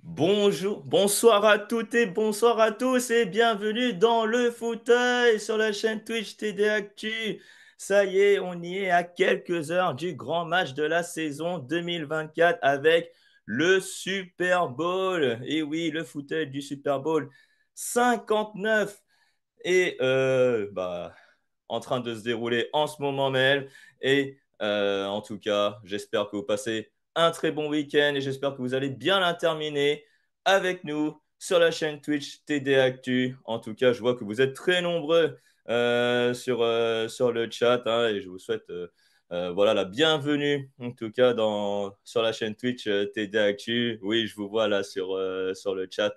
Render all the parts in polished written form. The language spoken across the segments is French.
Bonjour, bonsoir à toutes et bonsoir à tous et bienvenue dans le fauteuil sur la chaîne Twitch TD Actu. Ça y est, on y est à quelques heures du grand match de la saison 2024 avec le Super Bowl. Et oui, le fauteuil du Super Bowl 59 est en train de se dérouler en ce moment même. Et en tout cas, j'espère que vous passez un très bon week-end et j'espère que vous allez bien la terminer avec nous sur la chaîne Twitch TD Actu. En tout cas, je vois que vous êtes très nombreux sur le chat hein, et je vous souhaite voilà, la bienvenue en tout cas sur la chaîne Twitch TD Actu. Oui, je vous vois là sur le chat.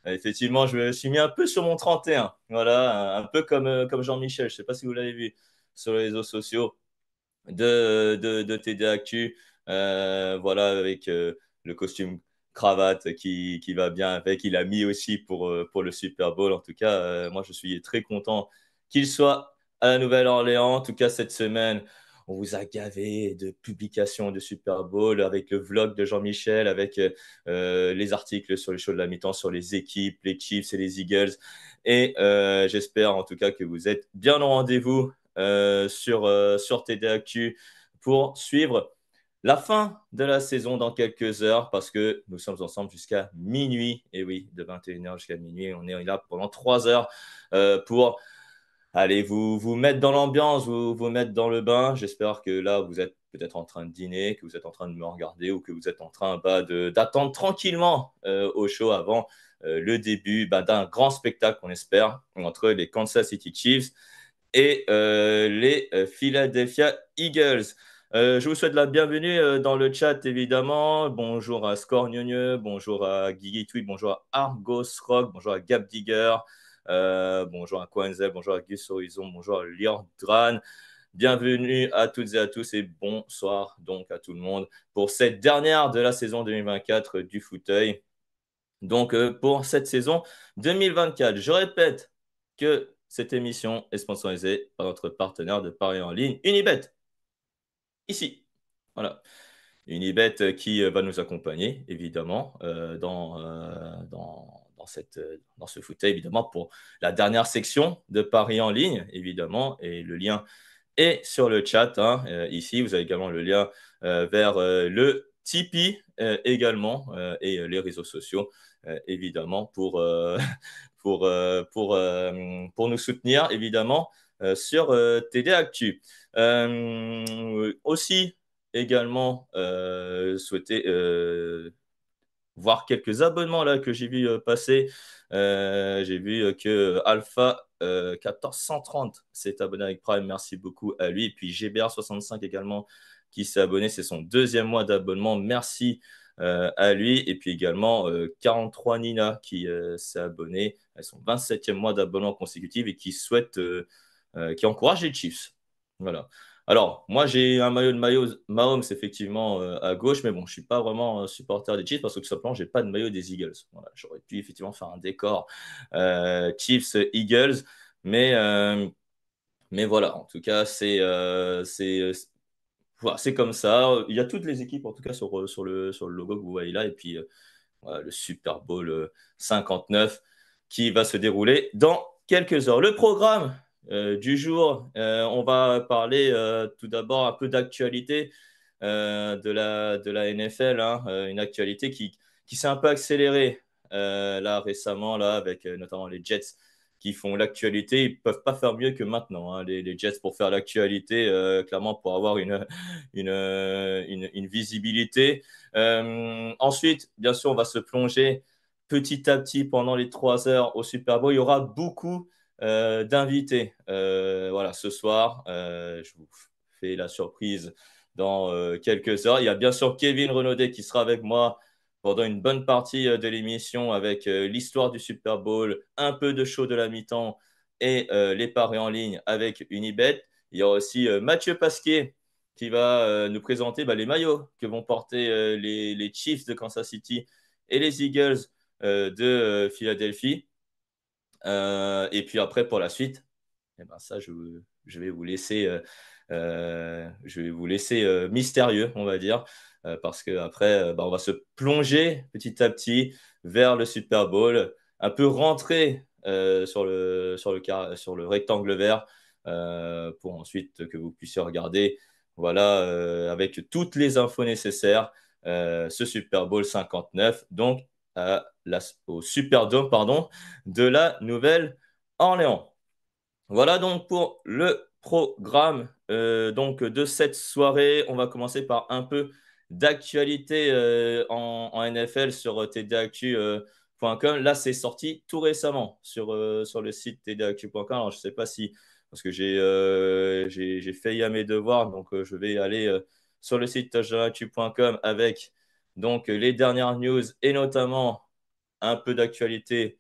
Effectivement, je me suis mis un peu sur mon 31. Voilà, un peu comme Jean-Michel. Je ne sais pas si vous l'avez vu sur les réseaux sociaux de TD Actu. Voilà, avec le costume cravate qui va bien avec. Il a mis aussi pour le Super Bowl. En tout cas, moi, je suis très content qu'il soit à la Nouvelle-Orléans. En tout cas, cette semaine, on vous a gavé de publications de Super Bowl avec le vlog de Jean-Michel, avec les articles sur les shows de la mi-temps, sur les équipes, les Chiefs et les Eagles. Et j'espère en tout cas que vous êtes bien au rendez-vous sur TD Actu pour suivre la fin de la saison dans quelques heures parce que nous sommes ensemble jusqu'à minuit. Et oui, de 21h jusqu'à minuit, on est là pendant 3 heures pour aller vous mettre dans l'ambiance, vous mettre dans le bain. J'espère que là, vous êtes peut-être en train de dîner, que vous êtes en train de me regarder ou que vous êtes en train d'attendre tranquillement au show avant le début d'un grand spectacle, on espère, entre les Kansas City Chiefs et les Philadelphia Eagles. Je vous souhaite la bienvenue dans le chat, évidemment. Bonjour à Scorgnogne, bonjour à Guigui Tweet, bonjour à Argos Rock, bonjour à Gab Digger, bonjour à Quenzel, bonjour à Gus Horizon, bonjour à Liordran. Bienvenue à toutes et à tous et bonsoir donc à tout le monde pour cette dernière de la saison 2024 du fauteuil. Donc, pour cette saison 2024, je répète que cette émission est sponsorisée par notre partenaire de Paris en ligne, Unibet, ici. Voilà. Unibet qui va nous accompagner, évidemment, dans ce fauteuil, évidemment, pour la dernière section de Paris en ligne, évidemment. Et le lien est sur le chat. Hein. Ici, vous avez également le lien vers le Tipeee également et les réseaux sociaux, évidemment, pour nous soutenir, évidemment, sur TD Actu. Aussi, également, souhaiter voir quelques abonnements là que j'ai vu passer. J'ai vu que Alpha 1430 s'est abonné avec Prime. Merci beaucoup à lui. Et puis GBR65 également qui s'est abonné. C'est son deuxième mois d'abonnement. Merci à lui. Et puis également 43 Nina qui s'est abonné à son 27e mois d'abonnement consécutif et qui souhaite, qui encourage les Chiefs. Voilà. Alors, moi, j'ai un maillot de Mahomes, effectivement, à gauche, mais bon, je ne suis pas vraiment supporter des Chiefs parce que tout simplement, je n'ai pas de maillot des Eagles. Voilà, j'aurais pu effectivement faire un décor Chiefs-Eagles, mais, euh, mais voilà, en tout cas, voilà, c'est comme ça. Il y a toutes les équipes, en tout cas, sur le logo que vous voyez là, et puis voilà, le Super Bowl 59 qui va se dérouler dans quelques heures. Le programme du jour, on va parler tout d'abord un peu d'actualité de la NFL, hein, une actualité qui s'est un peu accélérée là récemment là, avec notamment les Jets qui font l'actualité. Ils ne peuvent pas faire mieux que maintenant, hein, les Jets, pour faire l'actualité, clairement pour avoir une visibilité. Ensuite, bien sûr, on va se plonger petit à petit pendant les 3 heures au Super Bowl. Il y aura beaucoup d'invités. Voilà, ce soir, je vous fais la surprise dans quelques heures. Il y a bien sûr Kevin Renaudet qui sera avec moi pendant une bonne partie de l'émission avec l'histoire du Super Bowl, un peu de show de la mi-temps et les paris en ligne avec Unibet. Il y aura aussi Mathieu Pasquier qui va nous présenter les maillots que vont porter les Chiefs de Kansas City et les Eagles de Philadelphie. Et puis après, pour la suite, eh ben ça, je vais vous laisser, mystérieux, on va dire, parce que après, bah, on va se plonger petit à petit vers le Super Bowl, un peu rentrer sur le rectangle vert, pour ensuite que vous puissiez regarder, voilà, avec toutes les infos nécessaires, ce Super Bowl 59, donc au Superdome, pardon, de la Nouvelle-Orléans. Voilà donc pour le programme donc de cette soirée. On va commencer par un peu d'actualité en NFL sur tdactu.com. Là, c'est sorti tout récemment sur le site tdactu.com. Alors, je ne sais pas si, parce que j'ai failli à mes devoirs, donc je vais aller sur le site touchdownactu.com avec donc les dernières news et notamment un peu d'actualité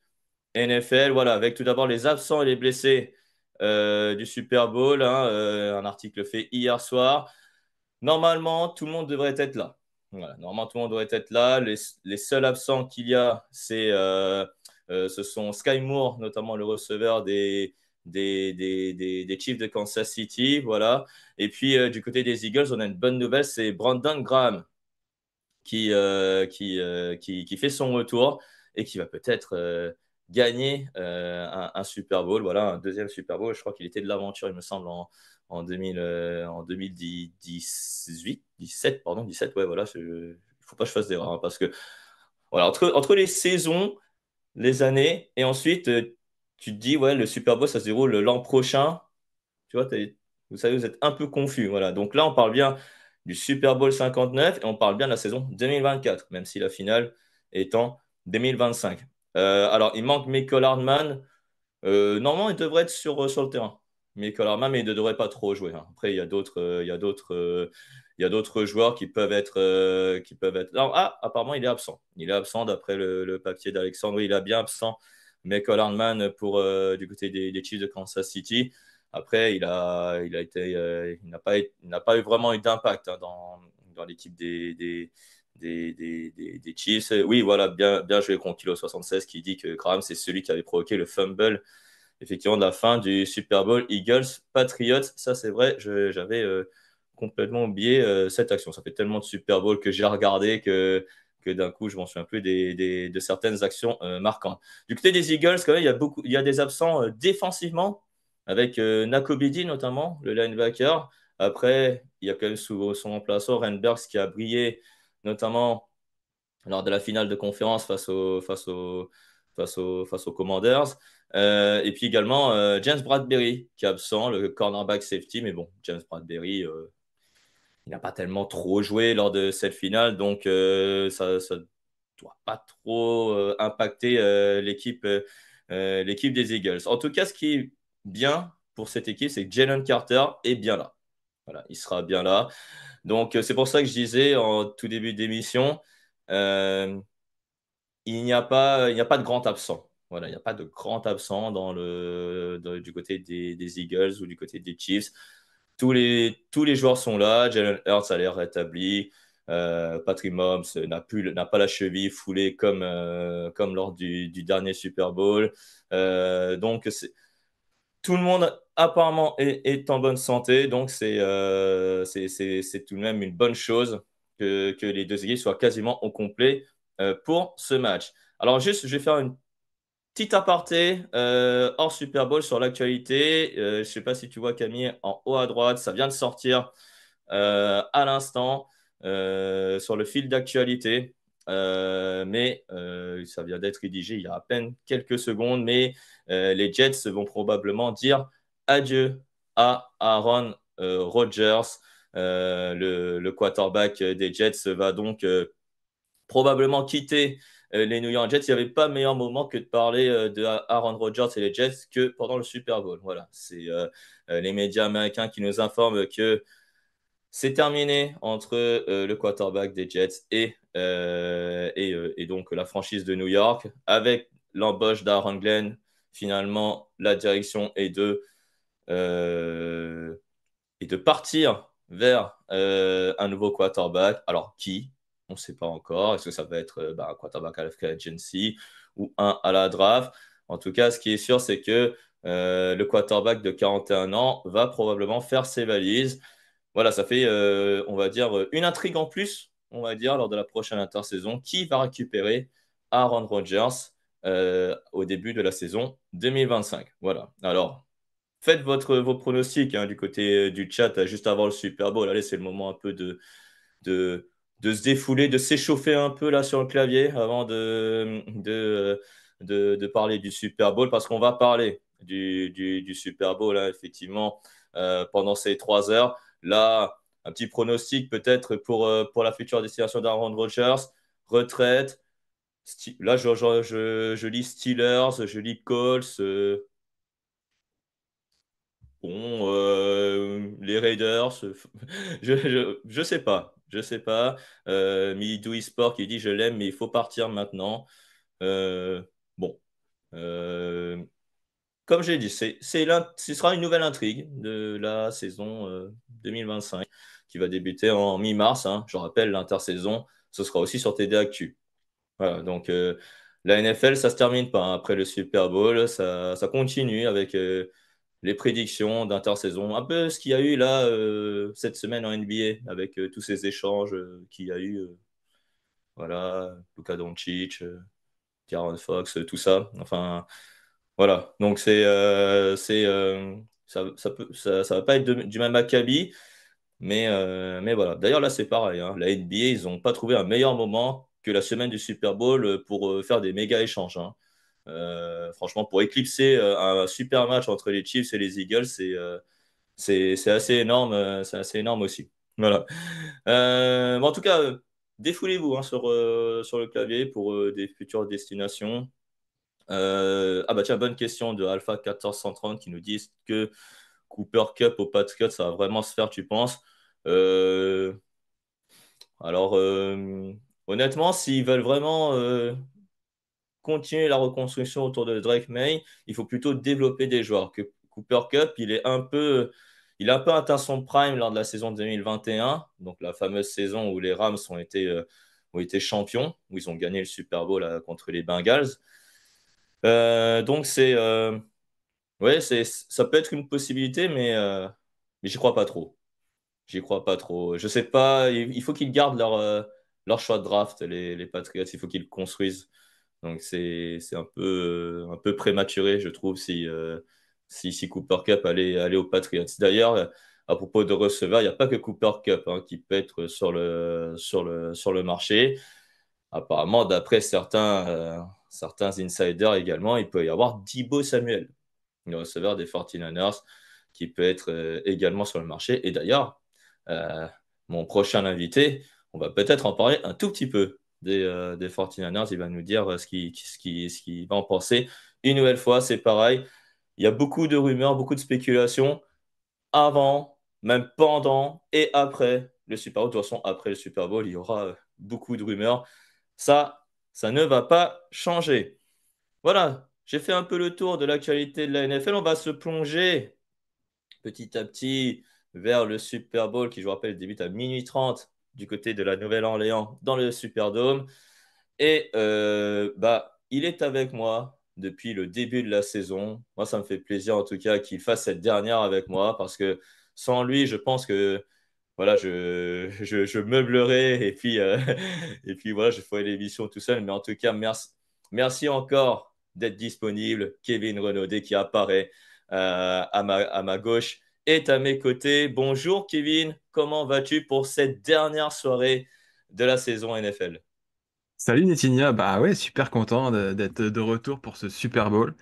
NFL, voilà, avec tout d'abord les absents et les blessés du Super Bowl, hein, un article fait hier soir. Normalement, tout le monde devrait être là. Voilà, normalement, tout le monde devrait être là. Les seuls absents qu'il y a, ce sont Sky Moore, notamment le receveur des Chiefs de Kansas City. Voilà. Et puis, du côté des Eagles, on a une bonne nouvelle, c'est Brandon Graham qui fait son retour et qui va peut-être gagner un Super Bowl, voilà, un deuxième Super Bowl. Je crois qu'il était de l'aventure, il me semble, en 2018, 17, pardon, 17, ouais, voilà. Il ne faut pas que je fasse d'erreur, hein, parce que voilà, entre les saisons, les années, et ensuite, tu te dis, ouais, le Super Bowl, ça se déroule l'an prochain. Tu vois, vous savez, vous êtes un peu confus. Voilà. Donc là, on parle bien du Super Bowl 59 et on parle bien de la saison 2024, même si la finale est en 2025. Alors, il manque Michael Hardman. Normalement, il devrait être sur le terrain. Michael Hardman, mais il ne devrait pas trop jouer, hein. Après, il y a d'autres joueurs qui peuvent être. Alors, apparemment, il est absent. Il est absent d'après le papier d'Alexandre. Oui, il est bien absent. Michael Hardman du côté des Chiefs de Kansas City. Après, il n'a pas eu vraiment eu d'impact, hein, dans l'équipe des Chiefs. Oui, voilà, bien, bien joué contre Kilo 76 qui dit que Graham, c'est celui qui avait provoqué le fumble, effectivement, de la fin du Super Bowl Eagles-Patriots. Ça, c'est vrai, j'avais complètement oublié cette action. Ça fait tellement de Super Bowl que j'ai regardé que d'un coup, je m'en souviens plus de certaines actions marquantes. Du côté des Eagles, quand même, il y a des absents défensivement, avec Nakobidi notamment, le linebacker. Après, il y a quand même sous son remplaçant, Renbergs, qui a brillé, notamment lors de la finale de conférence face aux Commanders. Et puis également James Bradbury, qui est absent, le cornerback safety. Mais bon, James Bradbury, il n'a pas tellement trop joué lors de cette finale, donc ça ne doit pas trop impacter l'équipe des Eagles. En tout cas, ce qui est bien pour cette équipe, c'est que Jalen Carter est bien là. Voilà, il sera bien là. Donc, c'est pour ça que je disais en tout début d'émission, euh, il n'y a pas de grand absent. Voilà, il n'y a pas de grand absent du côté des Eagles ou du côté des Chiefs. Tous les joueurs sont là. Jalen Hurts a l'air rétabli. Patrick Mahomes n'a pas la cheville foulée comme lors du dernier Super Bowl. Donc, tout le monde apparemment est en bonne santé. Donc, c'est tout de même une bonne chose que les deux équipes soient quasiment au complet pour ce match. Alors, juste, je vais faire une petite aparté hors Super Bowl sur l'actualité. Je ne sais pas si tu vois, Camille, en haut à droite, ça vient de sortir à l'instant sur le fil d'actualité. Mais ça vient d'être rédigé il y a à peine quelques secondes. Mais les Jets vont probablement dire adieu à Aaron Rodgers. Le quarterback des Jets va donc probablement quitter les New York Jets. Il n'y avait pas meilleur moment que de parler de Aaron Rodgers et les Jets que pendant le Super Bowl. Voilà, c'est les médias américains qui nous informent que c'est terminé entre le quarterback des Jets et donc la franchise de New York. Avec l'embauche d'Aaron Glenn, finalement, la direction euh, est de partir vers un nouveau quarterback. Alors, qui? On ne sait pas encore. Est-ce que ça va être un quarterback à la free agency ou un à la draft? En tout cas, ce qui est sûr, c'est que le quarterback de 41 ans va probablement faire ses valises. Voilà, ça fait, on va dire, une intrigue en plus, on va dire, lors de la prochaine intersaison. Qui va récupérer Aaron Rodgers au début de la saison 2025? Voilà. Alors, faites vos pronostics hein, du côté du chat juste avant le Super Bowl. Allez, c'est le moment un peu de, de se défouler, de s'échauffer un peu là sur le clavier avant de parler du Super Bowl parce qu'on va parler du Super Bowl, hein, effectivement, pendant ces 3 heures. Là, un petit pronostic peut-être pour la future destination d'Aaron Rodgers, retraite. Là, je lis Steelers, je lis Colts. Bon, les Raiders, je sais pas. Je sais pas. Midou Sport qui dit je l'aime, mais il faut partir maintenant. Euh, bon. Euh, Comme j'ai dit, ce sera une nouvelle intrigue de la saison 2025 qui va débuter en mi-mars, hein. Je rappelle, l'intersaison, ce sera aussi sur TD Actu. Voilà, donc la NFL, ça se termine pas hein. Après le Super Bowl, ça continue avec les prédictions d'intersaison. Un peu ce qu'il y a eu là cette semaine en NBA avec tous ces échanges qu'il y a eu. Voilà, Luka Doncic, De'Aaron Fox, tout ça. Enfin, voilà. Donc ça va pas être du même acabit, mais voilà. D'ailleurs là, c'est pareil, hein. La NBA, ils n'ont pas trouvé un meilleur moment que la semaine du Super Bowl pour faire des méga échanges, hein. Franchement, pour éclipser un super match entre les Chiefs et les Eagles, c'est assez énorme, c'est assez énorme aussi. Voilà. Bon, en tout cas, défoulez-vous hein, sur le clavier pour des futures destinations. Ah bah tiens, bonne question de Alpha 1430 qui nous dit que Cooper Cup au Patriots, ça va vraiment se faire, tu penses? Euh, alors, honnêtement, s'ils veulent vraiment continuer la reconstruction autour de Drake May, il faut plutôt développer des joueurs. Que Cooper Cup, il a un peu atteint son prime lors de la saison 2021, donc la fameuse saison où les Rams ont été champions, où ils ont gagné le Super Bowl contre les Bengals. Donc ouais, ça peut être une possibilité, mais j'y crois pas trop. J'y crois pas trop. Je sais pas, il faut qu'ils gardent leur choix de draft, les Patriots. Il faut qu'ils le construisent. Donc c'est un peu prématuré, je trouve, si Cooper Cup allait aux Patriots. D'ailleurs, à propos de receveurs, il n'y a pas que Cooper Cup hein, qui peut être sur le marché. Apparemment, d'après certains insiders également, il peut y avoir Deebo Samuel, le receveur des 49ers, qui peut être également sur le marché. Et d'ailleurs, euh, mon prochain invité, on va peut-être en parler un tout petit peu des 49ers. Il va nous dire ce qu'il va en penser. Une nouvelle fois, c'est pareil. Il y a beaucoup de rumeurs, beaucoup de spéculations avant, même pendant et après le Super Bowl. De toute façon, après le Super Bowl, il y aura beaucoup de rumeurs. Ça ne va pas changer. Voilà, j'ai fait un peu le tour de l'actualité de la NFL. On va se plonger petit à petit vers le Super Bowl qui, je vous rappelle, débute à minuit 30 du côté de la Nouvelle-Orléans dans le Superdome. Et bah, il est avec moi depuis le début de la saison. Moi, ça me fait plaisir en tout cas qu'il fasse cette dernière avec moi parce que sans lui, je pense que voilà, je meublerai et puis, et puis voilà, je ferai l'émission tout seul. Mais en tout cas, merci encore d'être disponible. Kevin Renaudet qui apparaît à ma gauche est à mes côtés. Bonjour Kevin, comment vas-tu pour cette dernière soirée de la saison NFL? Salut Netinia, bah ouais, super content d'être de retour pour ce Super Bowl.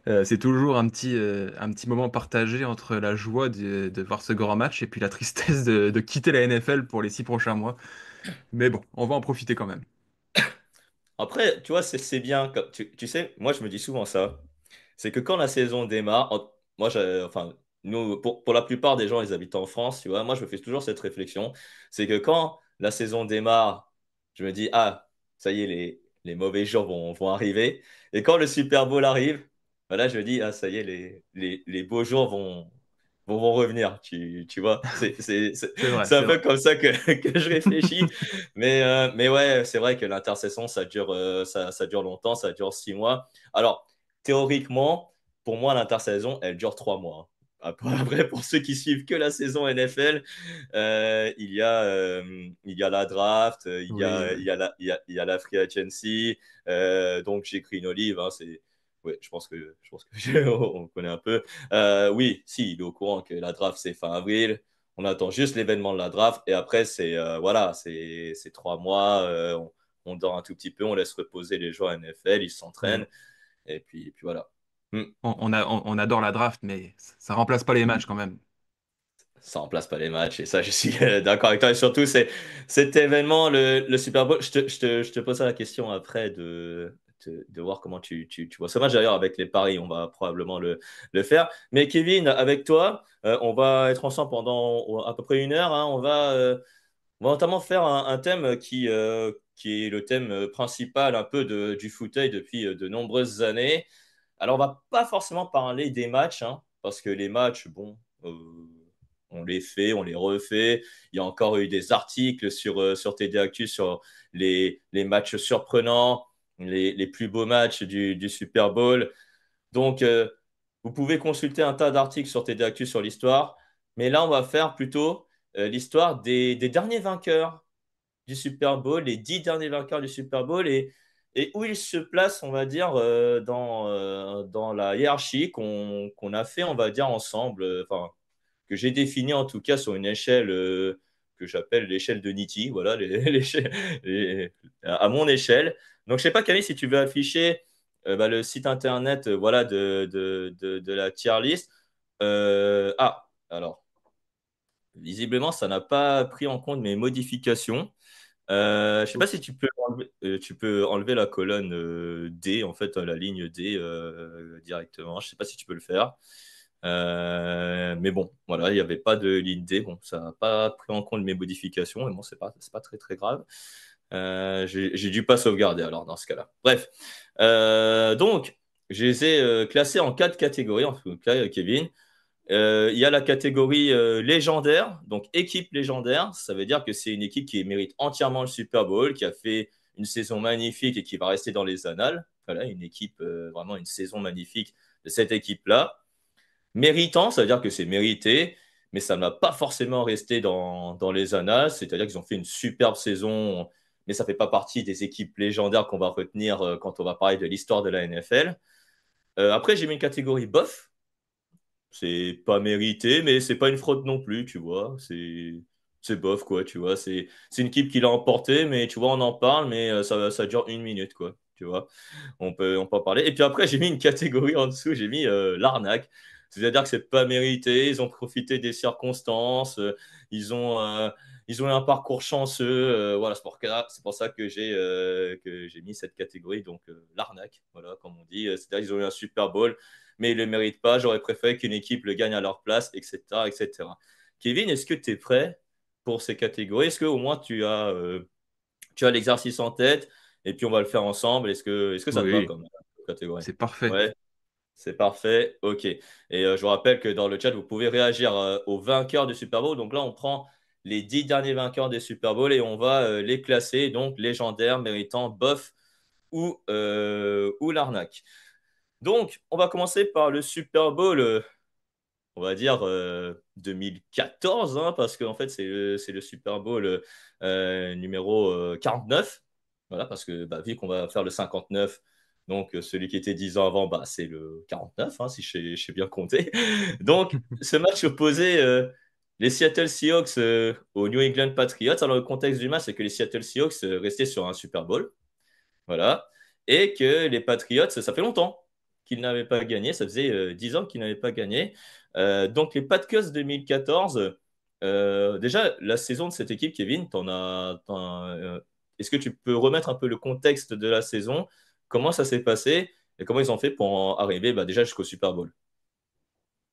C'est toujours un petit moment partagé entre la joie de voir ce grand match et puis la tristesse de quitter la NFL pour les 6 prochains mois. Mais bon, on va en profiter quand même. Après, tu vois, c'est bien. Tu sais, moi, je me dis souvent ça. C'est que quand la saison démarre, moi, enfin, nous, pour la plupart des gens, ils habitent en France, tu vois. Moi, je me fais toujours cette réflexion. C'est que quand la saison démarre, je me dis, ah, ça y est, les mauvais jours vont arriver. Et quand le Super Bowl arrive, voilà, je me dis, ah, ça y est, les beaux jours vont revenir. Tu vois, C'est vrai, c'est un c'est peu vrai. comme ça que je réfléchis. Mais ouais, c'est vrai que l'intercession, ça dure longtemps, ça dure 6 mois. Alors, théoriquement, pour moi, l'intersaison, elle dure 3 mois. Après, pour ceux qui suivent que la saison NFL, il y a la draft, Oui, oui. il y a la free agency. Donc, j'écris une olive. Hein, ouais, je pense que on connaît un peu. Oui, si, il est au courant que la draft, c'est fin avril. On attend juste l'événement de la draft. Et après, voilà, c'est 3 mois. On dort un tout petit peu, on laisse reposer les joueurs NFL, ils Oui. s'entraînent. Et puis voilà. Hmm. On adore la draft, mais ça remplace pas les matchs quand même. Ça remplace pas les matchs. Et ça, je suis d'accord avec toi. Et surtout, c'est cet événement, le Super Bowl. Je te pose la question après de voir comment tu vois ce match. D'ailleurs, avec les paris, on va probablement le faire. Mais Kevin, avec toi, on va être ensemble pendant à peu près 1 heure. Hein. On va notamment faire un thème qui est le thème principal un peu du fauteuil depuis de nombreuses années. Alors, on va pas forcément parler des matchs, hein, parce que les matchs, bon, on les fait, on les refait. Il y a encore eu des articles sur TD Actu sur les matchs surprenants, les plus beaux matchs du Super Bowl. Donc, vous pouvez consulter un tas d'articles sur TD Actu sur l'histoire, mais là, on va faire plutôt l'histoire des derniers vainqueurs du Super Bowl, les 10 derniers vainqueurs du Super Bowl et où ils se placent, on va dire, dans la hiérarchie qu'on a fait, on va dire, ensemble, enfin, que j'ai défini en tout cas sur une échelle que j'appelle l'échelle de Nitti, voilà, à mon échelle. Donc, je sais pas, Camille, si tu veux afficher le site internet voilà, de la tier list. Alors, visiblement, ça n'a pas pris en compte mes modifications. Je sais pas si tu peux enlever la colonne D, en fait, la ligne D directement. Je sais pas si tu peux le faire. Mais bon, voilà, il n'y avait pas de ligne D. Bon, ça n'a pas pris en compte mes modifications. Et bon, c'est pas très, très grave. J'ai dû pas sauvegarder alors dans ce cas-là. Bref. Donc, je les ai classés en 4 catégories, en tout cas, Kevin. Il y a la catégorie légendaire, donc équipe légendaire. Ça veut dire que c'est une équipe qui mérite entièrement le Super Bowl, qui a fait une saison magnifique et qui va rester dans les annales. Voilà, une équipe, vraiment une saison magnifique de cette équipe-là. Méritant, ça veut dire que c'est mérité, mais ça ne va pas forcément rester dans les annales. C'est-à-dire qu'ils ont fait une superbe saison, mais ça ne fait pas partie des équipes légendaires qu'on va retenir quand on va parler de l'histoire de la NFL. Après, j'ai mis une catégorie bof. C'est pas mérité, mais c'est pas une fraude non plus, tu vois. C'est bof, quoi, tu vois. C'est une équipe qui l'a emporté, mais tu vois, on en parle, mais ça dure 1 minute, quoi, tu vois. On peut en parler. Et puis après, j'ai mis une catégorie en dessous, j'ai mis l'arnaque. C'est-à-dire que c'est pas mérité, ils ont profité des circonstances, ils ont, euh, ils ont eu un parcours chanceux. Voilà, c'est pour ça que j'ai mis cette catégorie, donc l'arnaque, voilà, comme on dit. C'est-à-dire qu'ils ont eu un Super Bowl, mais ils ne le méritent pas. J'aurais préféré qu'une équipe le gagne à leur place, etc., etc. Kevin, est-ce que tu es prêt pour ces catégories? Est-ce que au moins tu as l'exercice en tête et puis on va le faire ensemble? Est-ce que ça te va Oui, comme catégorie? c'est parfait. Ouais, c'est parfait. OK. Et je vous rappelle que dans le chat, vous pouvez réagir aux vainqueurs du Super Bowl. Donc là, on prend les 10 derniers vainqueurs des Super Bowl et on va les classer, donc légendaires, méritants, bof ou l'arnaque. Donc, on va commencer par le Super Bowl on va dire 2014, hein, parce qu'en fait, c'est le Super Bowl numéro 49. Voilà, parce que bah, vu qu'on va faire le 59, donc celui qui était 10 ans avant, bah, c'est le 49, hein, si je sais bien compter. Donc, ce match opposait les Seattle Seahawks aux New England Patriots. Alors, le contexte du match, c'est que les Seattle Seahawks restaient sur un Super Bowl. Voilà. Et que les Patriots, ça fait longtemps qu'ils n'avaient pas gagné. Ça faisait 10 ans qu'ils n'avaient pas gagné. Donc, les Patriots 2014, déjà, la saison de cette équipe, Kevin, est-ce que tu peux remettre un peu le contexte de la saison? Comment ça s'est passé et comment ils ont fait pour en arriver bah, déjà jusqu'au Super Bowl?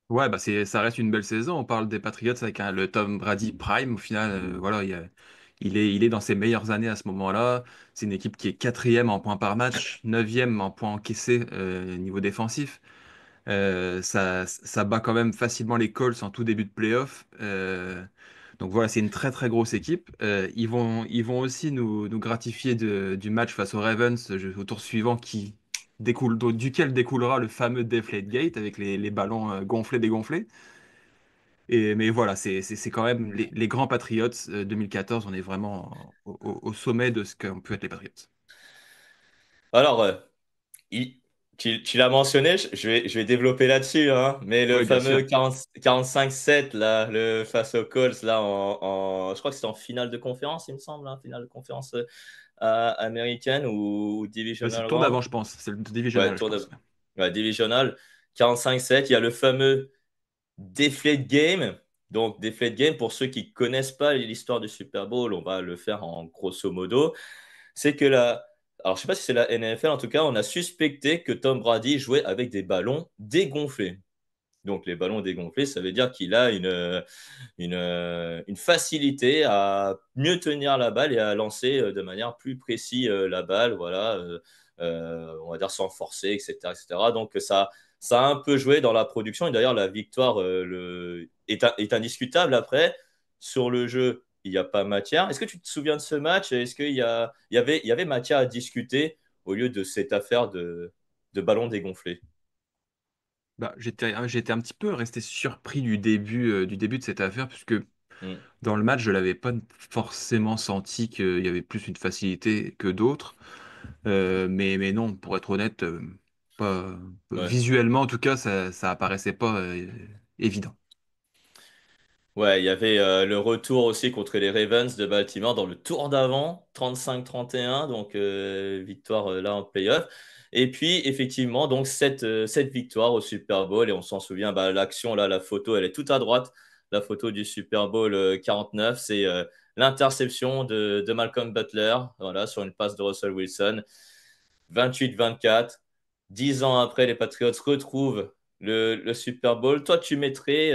Ouais, bah ça reste une belle saison. On parle des Patriots avec le Tom Brady Prime. Au final, voilà, il est dans ses meilleures années à ce moment-là. C'est une équipe qui est quatrième en points par match, neuvième en points encaissés niveau défensif. Ça bat quand même facilement les Colts en tout début de playoff. Donc voilà, c'est une très très grosse équipe. Ils vont aussi nous gratifier du match face aux Ravens au tour suivant duquel découlera le fameux Deflategate avec les ballons gonflés, dégonflés. Mais voilà, c'est quand même les grands Patriots 2014, on est vraiment au sommet de ce qu'ont pu être les Patriots. Alors, il- tu l'as mentionné, je vais développer là-dessus, hein, mais le Oui, bien fameux sûr. 45-7, là, face aux Colts, là, je crois que c'était en finale de conférence, il me semble, hein, finale de conférence américaine ou C'est le divisional tour d'avant, round. je pense. C'est le Ouais, divisional, je tour pense. de ouais, divisional. 45-7, il y a le fameux Deflate Game. Donc, Deflate Game, pour ceux qui connaissent pas l'histoire du Super Bowl, on va le faire en grosso modo. C'est que la. Alors, je sais pas si c'est la NFL, en tout cas, on a suspecté que Tom Brady jouait avec des ballons dégonflés. Donc, les ballons dégonflés, ça veut dire qu'il a une facilité à mieux tenir la balle et à lancer de manière plus précise la balle, voilà, on va dire sans forcer, etc., etc. Donc ça a un peu joué dans la production et d'ailleurs la victoire est indiscutable après sur le jeu. Il n'y a pas matière. Est-ce que tu te souviens de ce match? Est-ce qu'il y avait matière à discuter au lieu de cette affaire de ballon dégonflé? Bah, j'étais un petit peu resté surpris du début de cette affaire, puisque Hmm. dans le match, je l'avais pas forcément senti qu'il y avait plus une facilité que d'autres. Mais non, pour être honnête, pas, Ouais. visuellement en tout cas, ça apparaissait pas évident. Ouais, il y avait le retour aussi contre les Ravens de Baltimore dans le tour d'avant, 35-31, donc victoire là en playoff. Et puis effectivement, donc cette victoire au Super Bowl, et on s'en souvient, bah, l'action là, la photo, elle est toute à droite, la photo du Super Bowl 49, c'est l'interception de Malcolm Butler, voilà, sur une passe de Russell Wilson. 28-24. 10 ans après, les Patriots retrouvent le Super Bowl. Toi, tu mettrais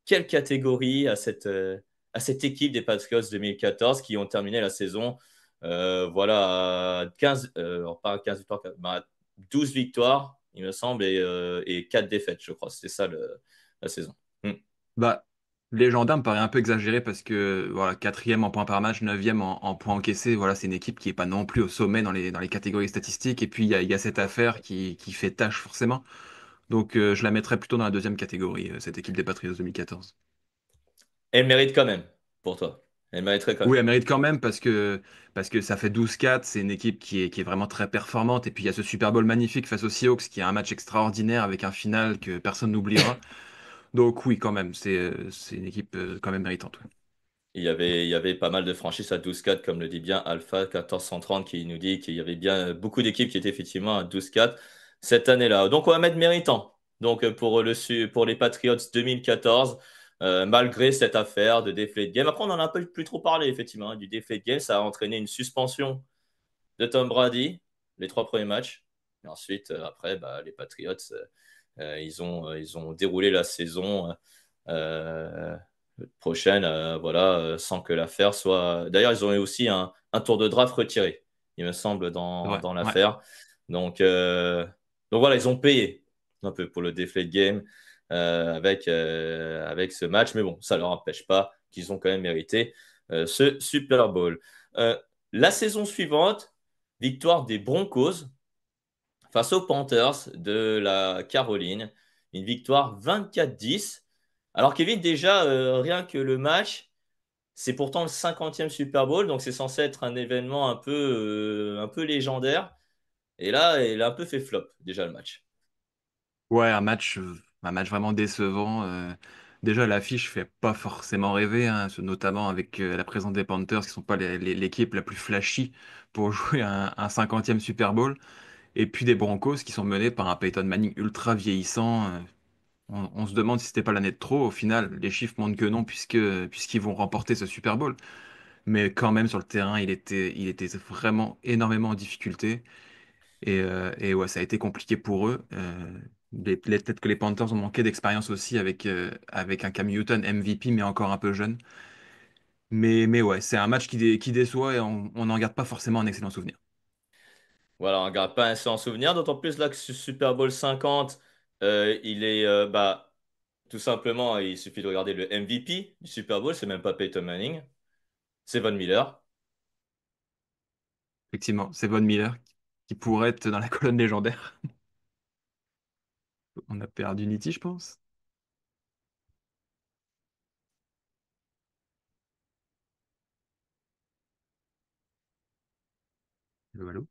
quelle catégorie à cette équipe des Patriots 2014 qui ont terminé la saison voilà, à 15, pas 15 victoires, bah, 12 victoires, il me semble, et 4 défaites, je crois. C'était ça la saison. Hmm. Bah, légendaire me paraît un peu exagéré parce que voilà, quatrième en points par match, neuvième en points encaissés, voilà, c'est une équipe qui est pas non plus au sommet dans les catégories statistiques. Et puis il y a cette affaire qui fait tâche forcément. Donc je la mettrais plutôt dans la deuxième catégorie, cette équipe des Patriots 2014. Elle mérite quand même, pour toi. Elle mériterait quand Oui, même. elle mérite quand même parce que ça fait 12-4, c'est une équipe qui est vraiment très performante. Et puis il y a ce Super Bowl magnifique face aux Seahawks qui est un match extraordinaire avec un final que personne n'oubliera. Donc oui, quand même, c'est une équipe quand même méritante. Ouais. Il y avait pas mal de franchises à 12-4, comme le dit bien Alpha 1430, qui nous dit qu'il y avait bien beaucoup d'équipes qui étaient effectivement à 12-4 cette année-là. Donc, on va mettre méritant. Donc, pour les Patriots 2014, malgré cette affaire de Deflate Game. Après, on en a un peu plus trop parlé, effectivement, hein, du Deflate Game. Ça a entraîné une suspension de Tom Brady, les 3 premiers matchs. Et ensuite, après, bah, les Patriots, ils ont déroulé la saison euh, prochaine, voilà, sans que l'affaire soit. D'ailleurs, ils ont eu aussi un tour de draft retiré, il me semble, C'est dans, vrai, dans ouais. l'affaire. Donc, donc voilà, ils ont payé un peu pour le Deflate Game avec ce match, mais bon, ça ne leur empêche pas qu'ils ont quand même mérité ce Super Bowl. Euh, la saison suivante, victoire des Broncos face aux Panthers de la Caroline. Une victoire 24-10. Alors, Kevin, déjà, rien que le match, c'est pourtant le 50e Super Bowl, donc c'est censé être un événement un peu légendaire. Et là, il a un peu fait flop, déjà, le match. Ouais, un match vraiment décevant. Déjà, l'affiche fait pas forcément rêver, hein, notamment avec la présence des Panthers, qui sont pas l'équipe la plus flashy pour jouer un 50e Super Bowl. Et puis des Broncos qui sont menés par un Peyton Manning ultra vieillissant. On se demande si c'était pas l'année de trop. Au final, les chiffres montrent que non, puisqu'ils vont remporter ce Super Bowl. Mais quand même, sur le terrain, il était vraiment énormément en difficulté. Et ouais, ça a été compliqué pour eux. Peut-être que les Panthers ont manqué d'expérience aussi avec un Cam Newton MVP, mais encore un peu jeune. Mais ouais, c'est un match qui déçoit et on n'en garde pas forcément un excellent souvenir. Voilà, on ne garde pas un seul en souvenir, d'autant plus là que ce Super Bowl 50, il est, bah, tout simplement, il suffit de regarder le MVP du Super Bowl, c'est même pas Peyton Manning, c'est Von Miller. Effectivement, c'est Von Miller. qui pourrait être dans la colonne légendaire. On a perdu Nitti, je pense. Allô, allô.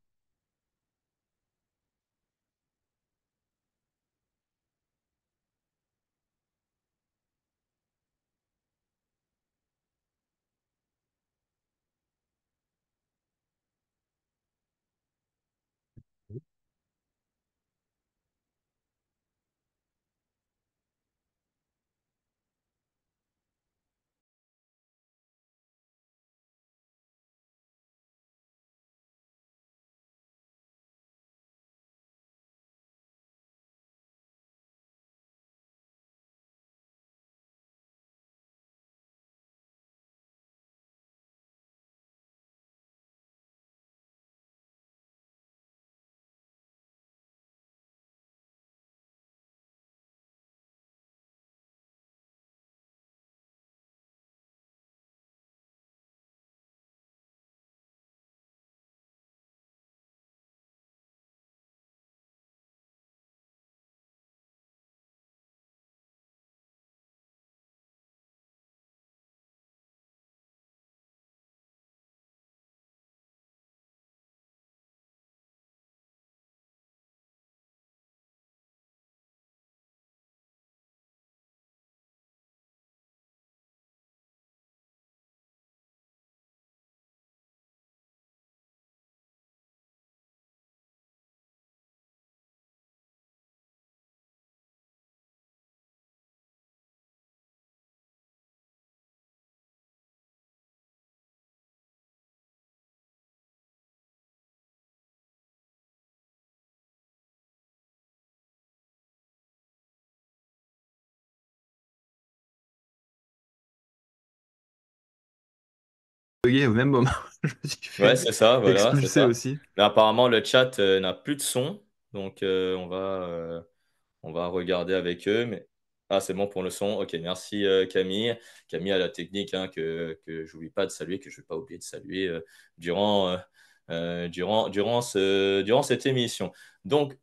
Bugué au même moment. Je me suis Ouais, fait c'est ça, voilà, c'est expulser ça. aussi. Mais apparemment, le chat n'a plus de son, donc on va regarder avec eux. Mais... Ah, c'est bon pour le son. Ok, merci Camille. Camille a la technique que j'oublie pas de saluer, que je vais pas oublier de saluer durant, durant cette émission. Donc,